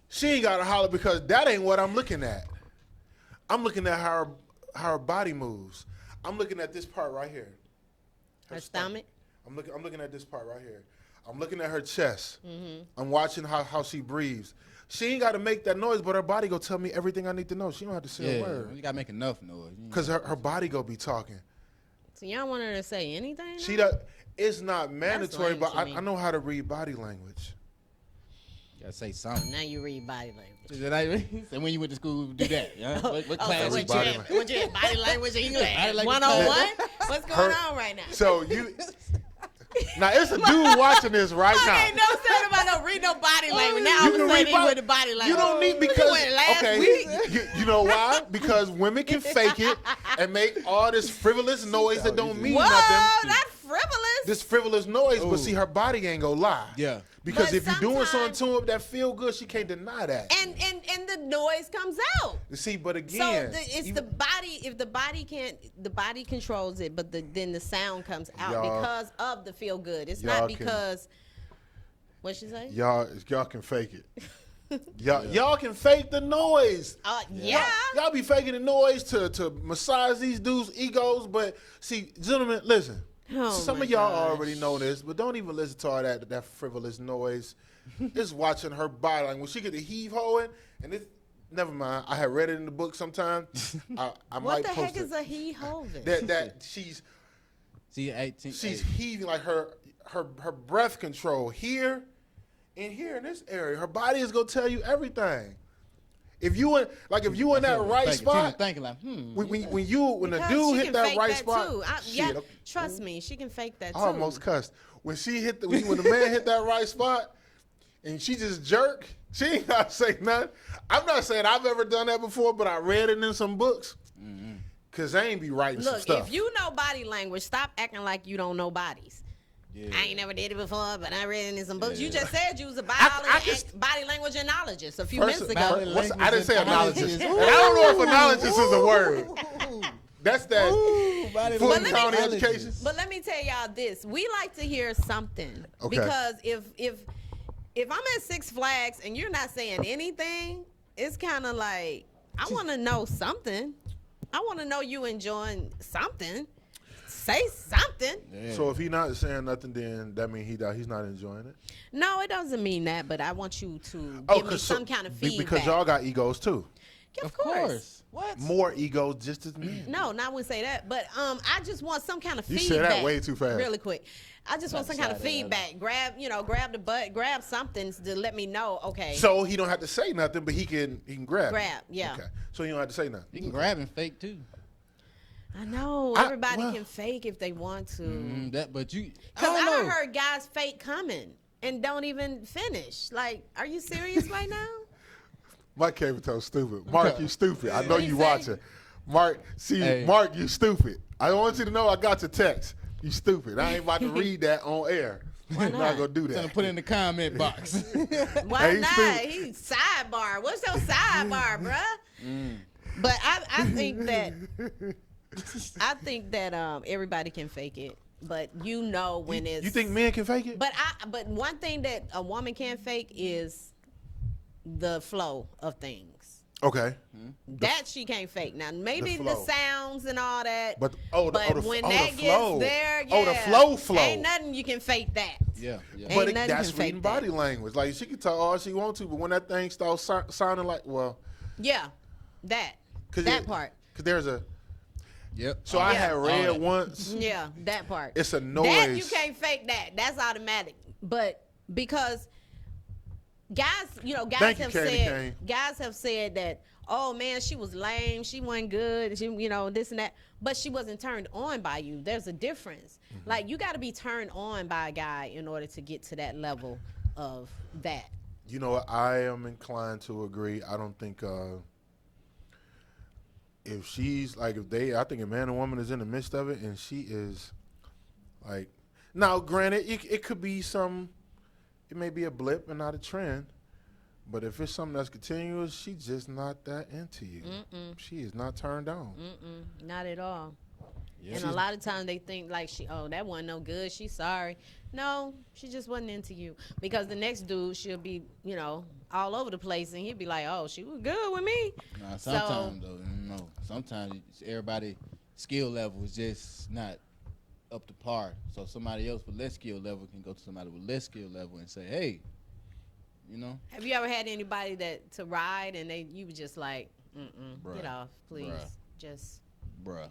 She ain't got to holler because that ain't what I'm looking at. I'm looking at how her body moves. I'm looking at this part right here. Her stomach? I'm looking at this part right here. I'm looking at her chest. Mm-hmm. I'm watching how she breathes. She ain't got to make that noise, but her body go tell me everything I need to know. She don't have to say a word. You got to make enough noise. Because her body go be talking. So y'all want her to say anything? She now? does. It's not mandatory, lame but to me. I know how to read body language. You got to say something. Now you read body language. Is it like, so when you went to school, do that. Yeah? What class? So what you had body language and English? Body language 101? What's going Her- on right now? So you. Now it's a dude watching this right now. Ain't no saying about no read no body language. Now all of a sudden he with the body language. You don't need because You went last week. You know why? Because women can fake it and make all this frivolous noise that don't mean Whoa, nothing. that's frivolous. This frivolous noise, but see, her body ain't gonna lie. Yeah. Because But if you're doing sometimes- something to her that feel good, she can't deny that. And the noise comes out. You see, but So again, it's the body. If the body can't, the body controls it, but then the sound comes out Y'all- because of the feel good. It's y'all not can- because. What she say? y'all can fake it. Y'all can fake the noise. Yeah. Y'all be faking the noise to massage these dudes' egos, but see, gentlemen, listen. Oh Some my of y'all gosh. already know this, but don't even listen to all that frivolous noise. It's watching her body. Like when she get the heave hoeing, and it's never mind. I had read it in the book sometime. I What might the post heck it. is a he holding? That she's See, 18. she's heaving like her breath control here and here in this area. Her body is gonna tell you everything. If you in that right spot, thinking like, when the Because dude she hit can that fake right that spot, too. shit, Trust me, she can fake that too. I almost cussed when she hit when the man hit that right spot, and she just jerk. She ain't gotta say nothing. I'm not saying I've ever done that before, but I read it in some books. Cause they ain't be writing some Look, stuff. if you know body language, stop acting like you don't know bodies. Yeah. I ain't never did it before, but I read it in some books. Yeah. You just said you was a body language analogist a few First- minutes ago. I didn't say analogist. And I don't know if analogist is a word. That's that Fulton County education. But let me tell y'all this: we like to hear something Okay. because if I'm at Six Flags and you're not saying anything, it's kind of like I want to know something. I want to know you enjoying something. Say something. So if he's not saying nothing, then that means he's not enjoying it. No, it doesn't mean that, but I want you to Oh, give me some kind of because feedback. y'all got egos too. Of course. What? More ego, just as men. No, I wouldn't say that. But I just want some kind of You feedback. said that way too fast. Really quick. I just want some kind of feedback. Grab the butt, grab something to let me know. Okay. So he don't have to say nothing, but he can grab. Grab, yeah. Okay. So he don't have to say nothing. You can grab and fake too. I know everybody can fake if they want to. But you, Because I done heard guys fake coming and don't even finish. Like, are you serious right now? Mike came told stupid. Mark, you stupid. I know What'd he you say? watching. Mark, Mark, you stupid. I want you to know I got your text. You stupid. I ain't about to read that on air. Why I'm not gonna do that. Put it in the comment box. Why Hey, not? stupid. He sidebar. What's your sidebar, bruh? But I think that everybody can fake it. But you know when it's. You think men can fake it? But one thing that a woman can't fake is the flow of things. Okay. That she can't fake. Now maybe the flow. sounds and all that. But when that flow. gets there, Oh, the flow. Ain't nothing you can fake that. Yeah. But Ain't nothing that's can fake reading body language. Like she can talk all she wants to, but when that thing starts sounding like, Yeah, that part. Because there's a. Yep. So I had read once. Yeah, that part. It's a noise. That you can't fake that. That's automatic. But because guys Thank you, have Candy said Cane. guys have said that, oh man, she was lame, she wasn't good, she this and that, but she wasn't turned on by you. There's a difference. Like you got to be turned on by a guy in order to get to that level of that. You know what? I am inclined to agree. I don't think if she's like I think a man and woman is in the midst of it and she is like, now granted it could be it may be a blip and not a trend, but if it's something that's continuous, she's just not that into you. She is not turned on. Not at all. Yeah. And a lot of times they think like that wasn't no good, she's sorry. No, she just wasn't into you. Because the next dude, she'll be, all over the place and he'll be like, oh, she was good with me. Nah, sometimes sometimes everybody skill level is just not up to par. So somebody else with less skill level can go to somebody with less skill level and say, hey, Have you ever had anybody to ride and you were just like, get off, please. Bruh.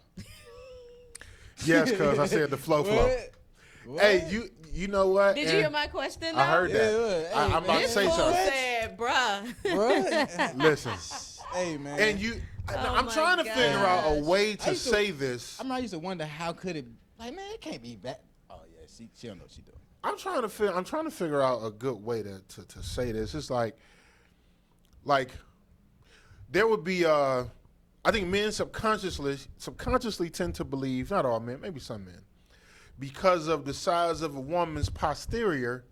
Yes, cuz I said the flow. What? Hey, you know what? Did you hear my question though? I heard that. Yeah, I'm about to say something. Said, bruh. Listen. Hey, man. And I'm trying to figure out a way to say this. I used to wonder how could it, like, man, it can't be bad. Oh, yeah, she don't know what she doing. I'm trying to figure out a good way to say this. It's like there would be I think men subconsciously tend to believe, not all men, maybe some men, because of the size of a woman's posterior,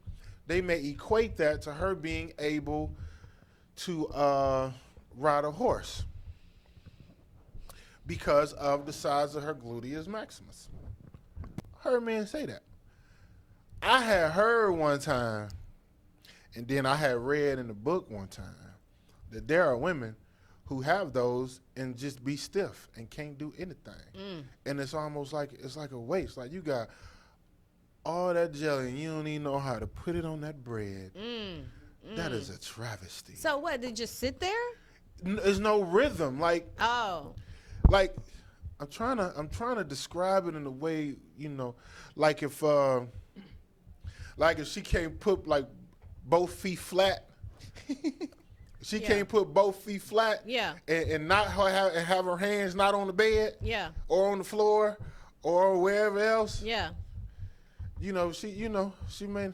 they may equate that to her being able to ride a horse because of the size of her gluteus maximus. Heard men say that. I had heard one time, and then I had read in the book one time, that there are women who have those and just be stiff and can't do anything. And it's almost like a waste. Like you got all that jelly and you don't even know how to put it on that bread. That is a travesty. So what, did it just sit there? There's no rhythm. Like I'm trying to describe it in a way, like if she can't put like both feet flat. She can't put both feet flat. Yeah. And not have her hands not on the bed. Yeah. Or on the floor, or wherever else. Yeah. She may.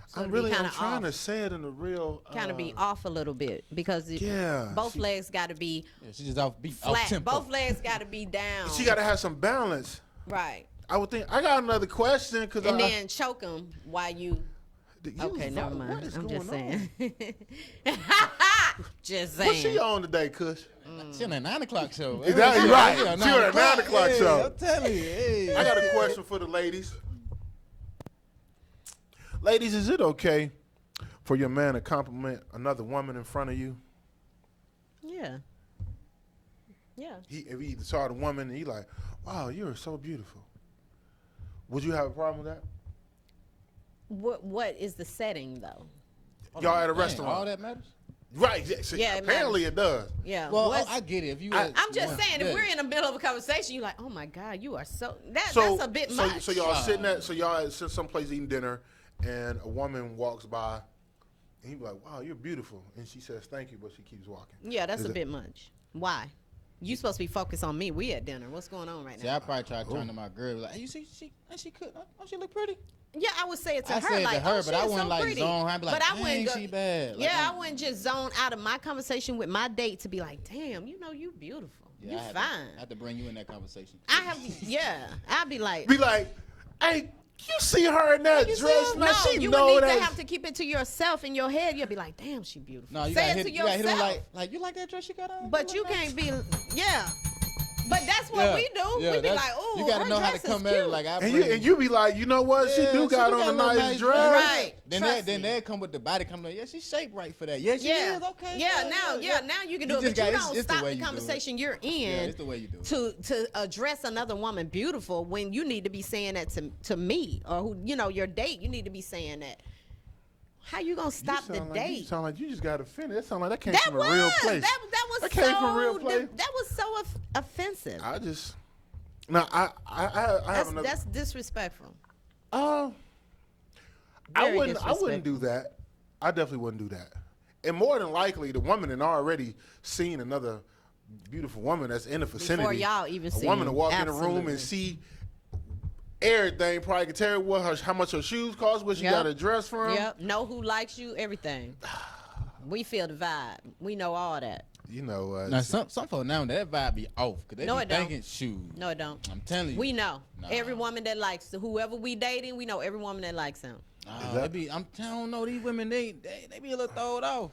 So I'm kinda trying off. to say it in a real. Kind of be off a little bit because both legs got to be she just off flat. tempo. Both legs got to be down. She got to have some balance. Right. I would think. I got another question And then choke them while you. Okay, never mind. What is I'm just going saying. Just saying. What's she on today, Kush? She on that 9 o'clock show. Exactly right. Yeah, She on that 9 o'clock Hey, show. I'm telling you. Hey. I got a question for the ladies. Ladies, is it okay for your man to compliment another woman in front of you? Yeah. Yeah. If he saw the woman and he like, wow, you're so beautiful. Would you have a problem with that? What is the setting though? Y'all at a Dang, restaurant. all that matters? Right. Yeah, see, Yeah, it apparently matters. it does. Yeah. Well, What's- I get it. If you, I'm just want- saying, yeah. if we're in the middle of a conversation, you're like, oh my God, you are that's a bit so, much. So y'all sitting at someplace eating dinner, and a woman walks by, and you be like, "Wow, you're beautiful," and she says, "Thank you," but she keeps walking. Yeah, that's a bit much. Why? You supposed to be focused on me. We at dinner. What's going on right See, now? I probably try to turn to my girl like, hey, you see, she could, don't she look pretty? Yeah, I would say it to I her. say it like, to her, oh, but I she is wouldn't so like pretty. zone her. I'd be like, But I wouldn't dang, she bad. Like, yeah, I wouldn't just zone out of my conversation with my date to be like, damn, you know, you beautiful. Yeah, You I fine. have to bring you in that conversation. I have, yeah. I'd be like, hey, you see her in that dress? no, Now she you know would need that. to have to keep it to yourself in your head. You'll be like, damn, she beautiful. No, you Say gotta it to hit, you gotta hit yourself. him like you like that dress she got on? But you can't be, yeah. But that's what we do. Yeah, We be that's- like, oh, you gotta her know how to dress is come at it cute. like I And you be like, you know what? she do got on a nice dress. Right. Then they come with the body coming like, yeah, she's shaped right for that. Yeah, she Yeah. is. Okay. Yeah, now you can do it. just But you got- don't it's the stop way the you do it. conversation you're Yeah, in it's the way you do it. to address another woman beautiful when you need to be saying that to me or who your date. You need to be saying that. How you gonna stop the date? You sound like you just got offended. That sound like that came That from was a real place. that was That so came from a real place. that was so offensive. I just I have another. That's disrespectful. I Very wouldn't do that. I definitely wouldn't do that. And more than likely, the woman had already seen another beautiful woman that's in the vicinity. Before y'all even a see woman to them. walk in the room Absolutely. and see everything. Probably can tell her how much her shoes cost, where she Yep. got her dress from. Yep. Know who likes you. Everything. We feel the vibe. We know all that. You know. Now some folks now that vibe be off because they No, be it don't. thinking shoes. No, it don't. I'm telling you. We know Nah. every woman that likes whoever we dating. We know every woman that likes him. They be, I don't know, these women they be a little throwed off.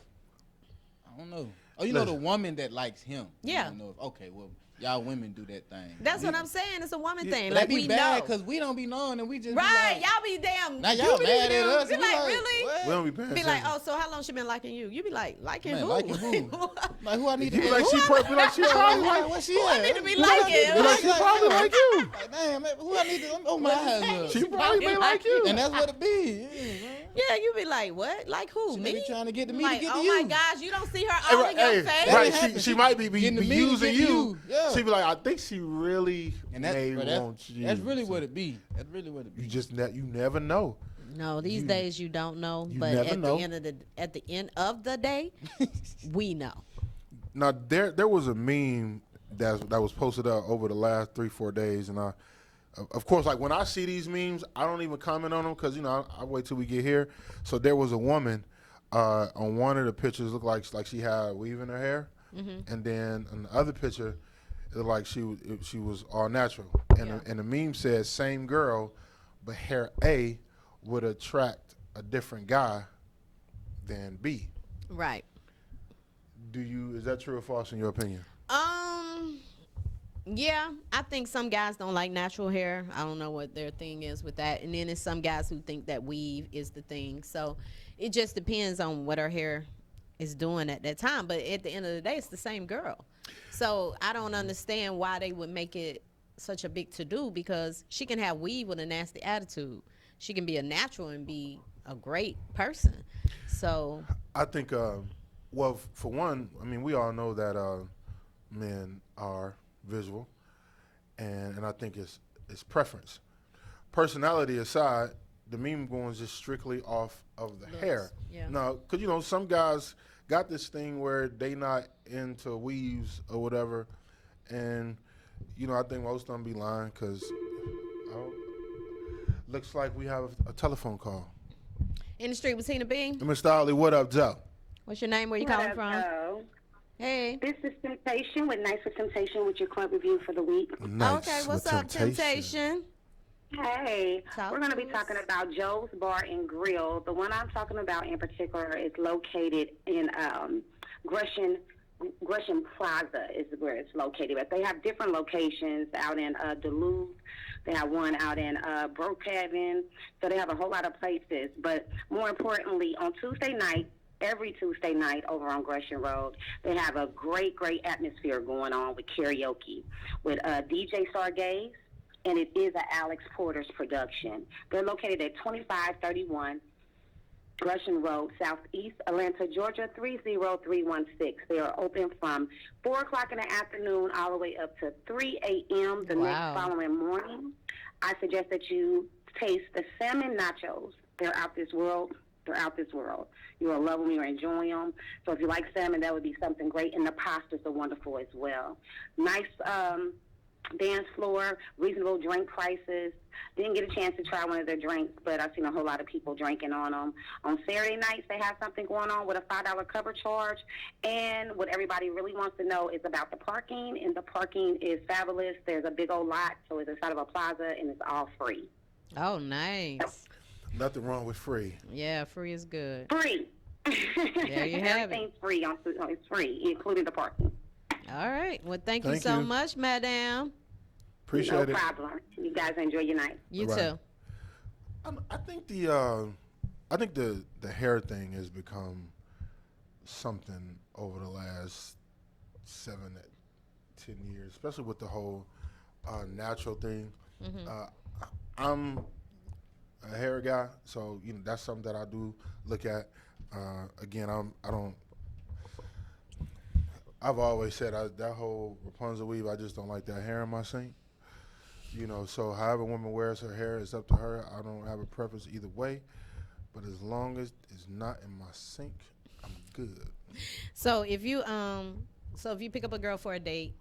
I don't know. Oh, you know Listen. the woman that likes him. Yeah. You know, okay, well, y'all women do that thing. That's what I'm saying. It's a woman thing. But Like that be we bad know. because we don't be knowing and we just Right, be like, y'all be damn. now y'all mad at us. Be and we like, really? what? We don't be paying Be like, attention. oh, so how long she been liking you? You be like, liking Man, who? liking who? Like who I need to You be be like she probably like she probably like what she Who I at? need to be Who I liking? Be like she probably like you. Like, damn, man, who I need to? Oh my eyes. She probably be like you. And that's what it be. Yeah, man. Yeah, you be like, what? Like who? She Me? be trying to get to me Like, to get to oh you. my gosh, you don't see her all in your face. right. happen. She might be Getting to me to using get to you. you. Yeah. She be like, I think she really And that's, may but want you. that's really what it be. That's really what it be. You just you never know. No, these You- days you don't know, you but never at know. the end of the day, we know. Now there was a meme that was posted up over the last 3-4 days, and of course, like when I see these memes, I don't even comment on them because I wait till we get here. So there was a woman on one of the pictures looked like she had a weave in her hair, and then on the other picture, it looked like she was all natural. And the meme says same girl, but hair A would attract a different guy than B. Right. Is that true or false in your opinion? Yeah, I think some guys don't like natural hair. I don't know what their thing is with that. And then there's some guys who think that weave is the thing. So it just depends on what her hair is doing at that time. But at the end of the day, it's the same girl. So I don't understand why they would make it such a big to-do, because she can have weave with a nasty attitude. She can be a natural and be a great person. So I think, well, for one, I mean, we all know that men are visual, and I think it's preference. Personality aside, the meme going just strictly off of the hair. yeah. Now, because some guys got this thing where they not into weaves or whatever, and I think most of them be lying because looks like we have a telephone call. in the street with Tina B. Mr. Ollie, what up, Joe? What's your name? Where you What calling up, from? Joe? Hey. This is Temptation with Nice with Temptation with your club review for the week. Nice Okay, what's with up, Temptation? Hey, Talk we're going to be to us. talking about Joe's Bar and Grill. The one I'm talking about in particular is located in Gresham Plaza is where it's located. But they have different locations out in Duluth. They have one out in Brookhaven. So they have a whole lot of places. But more importantly, on Tuesday night, every Tuesday night over on Gresham Road, they have a great atmosphere going on with karaoke with DJ Sargaze, and it is a Alex Porter's production. They're located at 2531 Russian Road, Southeast Atlanta, Georgia, 30316. They are open from 4 o'clock in the afternoon all the way up to 3 a.m. the next following morning. I suggest that you taste the salmon nachos. They're out this world. They're out this world. You will love them. You'll enjoy them. So if you like salmon, that would be something great. And the pastas are wonderful as well. Nice dance floor, reasonable drink prices. Didn't get a chance to try one of their drinks, but I've seen a whole lot of people drinking on them. On Saturday nights, they have something going on with a $5 cover charge. And what everybody really wants to know is about the parking, and the parking is fabulous. There's a big old lot, so it's inside of a plaza, and it's all free. Oh, nice. Nothing wrong with free. Yeah, free is good. Free. There you have it. Everything's free. It's free, including the parking. All right. Well, thank you Thank so you. much, Madam. Appreciate it. No problem. You guys enjoy your night. You Right. too. I think the hair thing has become something over the last 7 to 10 years, especially with the whole natural thing. I'm a hair guy, so that's something that I do look at. Again, I've always said that whole Rapunzel weave, I just don't like that hair in my sink. So however a woman wears her hair, it's up to her. I don't have a preference either way, but as long as it's not in my sink, I'm good. So if you pick up a girl for a date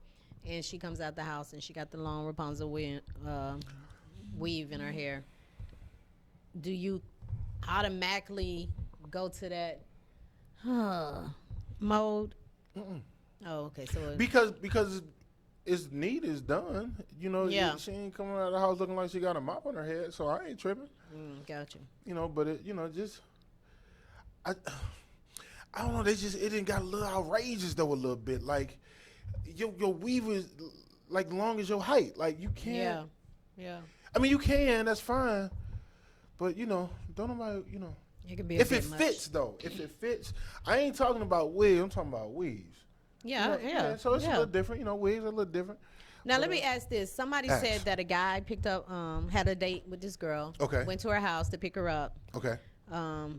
and she comes out the house and she got the long Rapunzel weave in her hair, do you automatically go to that mode? Oh, okay. So Because it's neat, it's done. Yeah. She ain't coming out of the house looking like she got a mop on her head, so I ain't tripping. Gotcha. But I don't know. It didn't got a little outrageous though a little bit. Like your weave is like long as your height. Like you can't. Yeah. I mean, you can. That's fine. But don't nobody. It can be if it fits though. If it fits, I ain't talking about wigs. I'm talking about weaves. Yeah. So it's a little different. Wigs are a little different. Now let me ask this. Somebody said that a guy picked up, had a date with this girl. Okay. Went to her house to pick her up. Okay.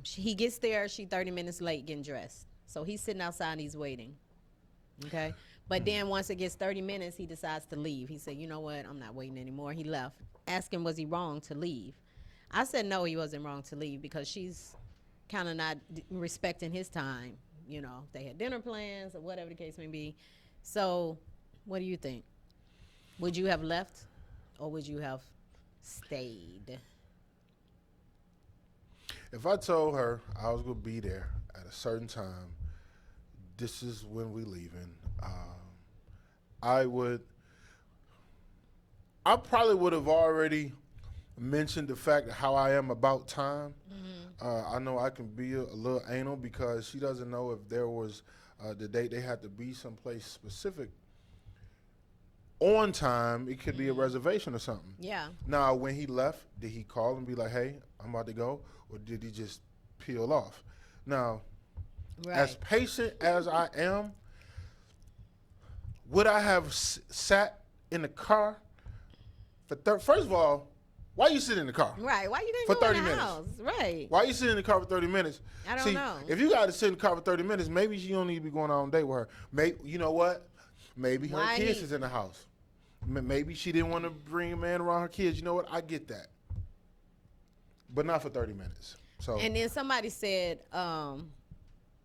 He gets there. She 30 minutes late getting dressed. So he's sitting outside and he's waiting. Okay. But then once it gets 30 minutes, he decides to leave. He said, you know what? I'm not waiting anymore. He left. Asking, was he wrong to leave? I said, no, he wasn't wrong to leave because she's kind of not respecting his time. They had dinner plans or whatever the case may be. So what do you think? Would you have left or would you have stayed? If I told her I was going to be there at a certain time, this is when we leaving, I probably would have already mentioned the fact of how I am about time. I know I can be a little anal because she doesn't know if there was the date they had to be someplace specific on time. It could be a reservation or something. Yeah. Now, when he left, did he call and be like, hey, I'm about to go? Or did he just peel off? Now, as patient as I am, would I have sat in the car for first of all, why you sit in the car? Right. Why you didn't for go 30 in the minutes? house? Right. Why you sit in the car for 30 minutes? I don't know. If you got to sit in the car for 30 minutes, maybe she don't need to be going on a date with her. Maybe, you know what? Maybe her kids is in the house. Maybe she didn't want to bring a man around her kids. You know what? I get that. But not for 30 minutes. So. And then somebody said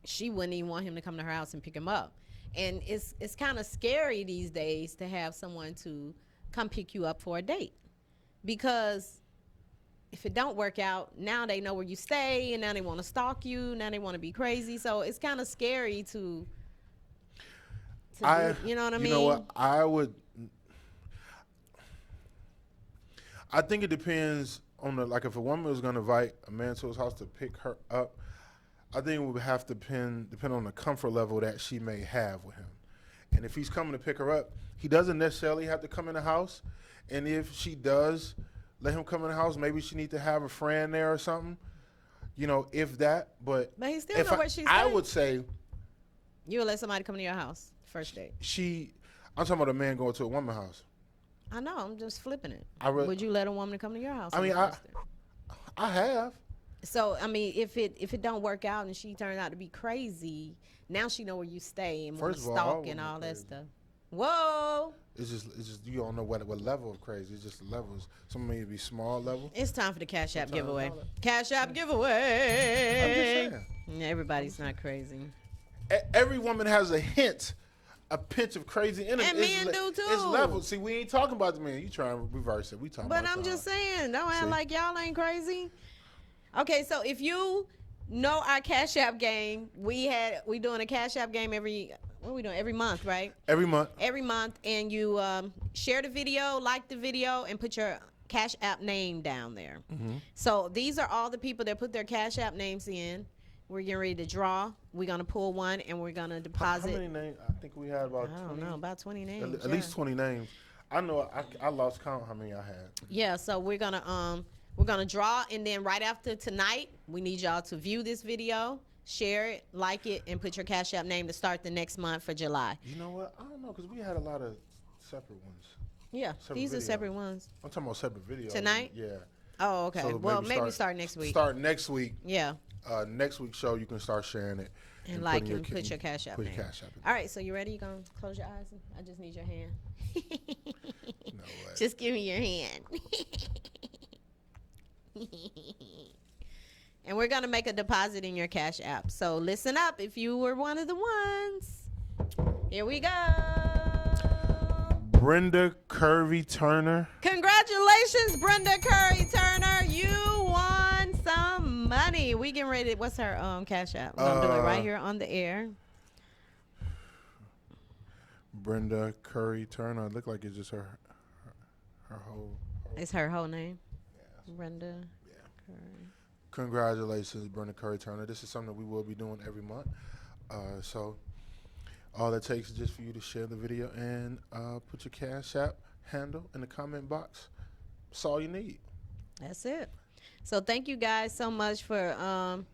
she wouldn't even want him to come to her house and pick him up. And it's kind of scary these days to have someone to come pick you up for a date. Because if it don't work out, now they know where you stay, and now they want to stalk you, now they want to be crazy. So it's kind of scary to do, you know what I mean? You know what? I think it depends on like if a woman was going to invite a man to his house to pick her up, I think it would have to depend on the comfort level that she may have with him. And if he's coming to pick her up, he doesn't necessarily have to come in the house. And if she does let him come in the house, maybe she need to have a friend there or something. If that. But he still know where she's I staying. would say you would let somebody come to your house first date. I'm talking about a man going to a woman's house. I know. I'm just flipping it. Would you let a woman come to your house? I mean, I have. So I mean, if it don't work out and she turns out to be crazy, now she know where you stay and want to First of all, all stalk and women all that crazy. stuff. Whoa! It's just you don't know what level of crazy. It's just levels. Some may be small level. It's time for the Cash App Sometimes giveaway. all that- Cash App I'm giveaway. just saying. Yeah, everybody's not crazy. Every woman has a hint, a pinch of crazy in it. And men do too. It's levels. See, we ain't talking about the men. You trying to reverse it. We talking But about I'm y'all. just saying, don't act See? like y'all ain't crazy. Okay, so if you know our Cash App game, we doing a Cash App game every month, right? Every month. Every month, and you share the video, like the video, and put your Cash App name down there. Mm-hmm. So these are all the people that put their Cash App names in. We're getting ready to draw. We're gonna pull one, and we're gonna deposit. How many names? I think we had about. I don't 20, know, about 20 names. At least 20 names. I know. I lost count how many I had. Yeah, so we're gonna draw, and then right after tonight, we need y'all to view this video, share it, like it, and put your Cash App name to start the next month for July. You know what? I don't know because we had a lot of separate ones. Yeah, these are videos. separate ones. I'm talking about separate videos. Tonight? Yeah. Oh, okay. So Well, maybe start next week. Start next week. Yeah. Next week's show, you can start sharing it. And like putting and put your Cash App put name. your Cash App in. All right, so you ready? You gonna close your eyes? I just need your hand. No way. Just give me your hand. And we're gonna make a deposit in your Cash App. So listen up if you were one of the ones. Here we go. Brenda Curvy Turner. Congratulations, Brenda Curry Turner. You won some money. We getting ready. What's her Cash App? We're gonna do it right here on the air. Brenda Curry Turner. It looked like it's just her whole. It's her whole name. Brenda Curry. Congratulations, Brenda Curry Turner. This is something that we will be doing every month. So all it takes is just for you to share the video and put your Cash App handle in the comment box. That's all you need. That's it. So thank you guys so much for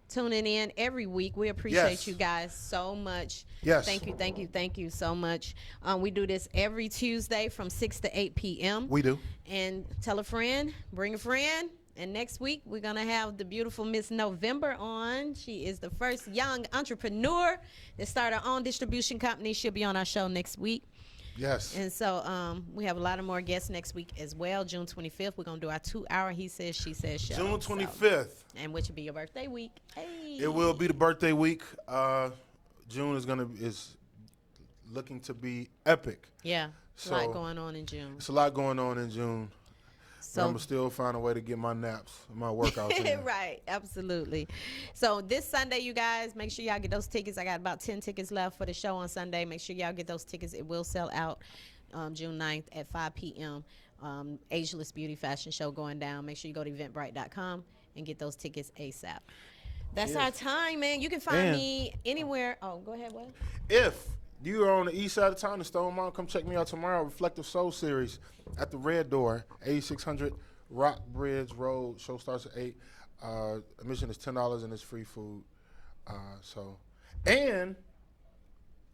tuning in every week. We appreciate Yes. you guys so much. Yes. Thank you so much. We do this every Tuesday from 6 to 8 p.m. We do. And tell a friend, bring a friend. And next week, we're going to have the beautiful Miss November on. She is the first young entrepreneur that started her own distribution company. She'll be on our show next week. Yes. And so we have a lot of more guests next week as well. June 25th, we're going to do our 2-hour He Says, She Says show. June 25th. And which will be your birthday week. Hey. It will be the birthday week. June is looking to be epic. Yeah. It's a lot going on in June. It's a lot going on in June. So I'm going to still find a way to get my naps, my workouts in. Right, absolutely. So this Sunday, you guys, make sure y'all get those tickets. I got about 10 tickets left for the show on Sunday. Make sure y'all get those tickets. It will sell out June 9th at 5 p.m. Ageless Beauty Fashion Show going down. Make sure you go to eventbrite.com and get those tickets ASAP. That's our time, man. You can find me anywhere. Oh, go ahead, what? If you are on the east side of town in Stone Mountain, come check me out tomorrow. Reflective Soul Series at the Red Door, 8600 Rockbridge Road. Show starts at 8. Admission is $10 and it's free food. And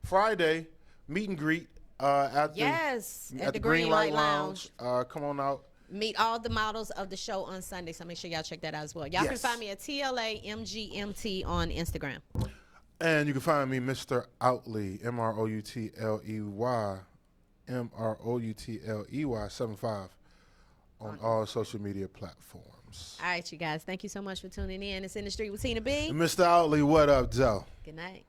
Friday, meet and greet at the Green Light Lounge. Come on out. Meet all the models of the show on Sunday, so make sure y'all check that out as well. Y'all can Yes. find me at TLAMGMT on Instagram. And you can find me, Mr. Outley, MROUTLEY, MROUTLEY 75 on all social media platforms. All right, you guys. Thank you so much for tuning in. It's In the Street with Tina B. And Mr. Outley, what up, Joe? Good night.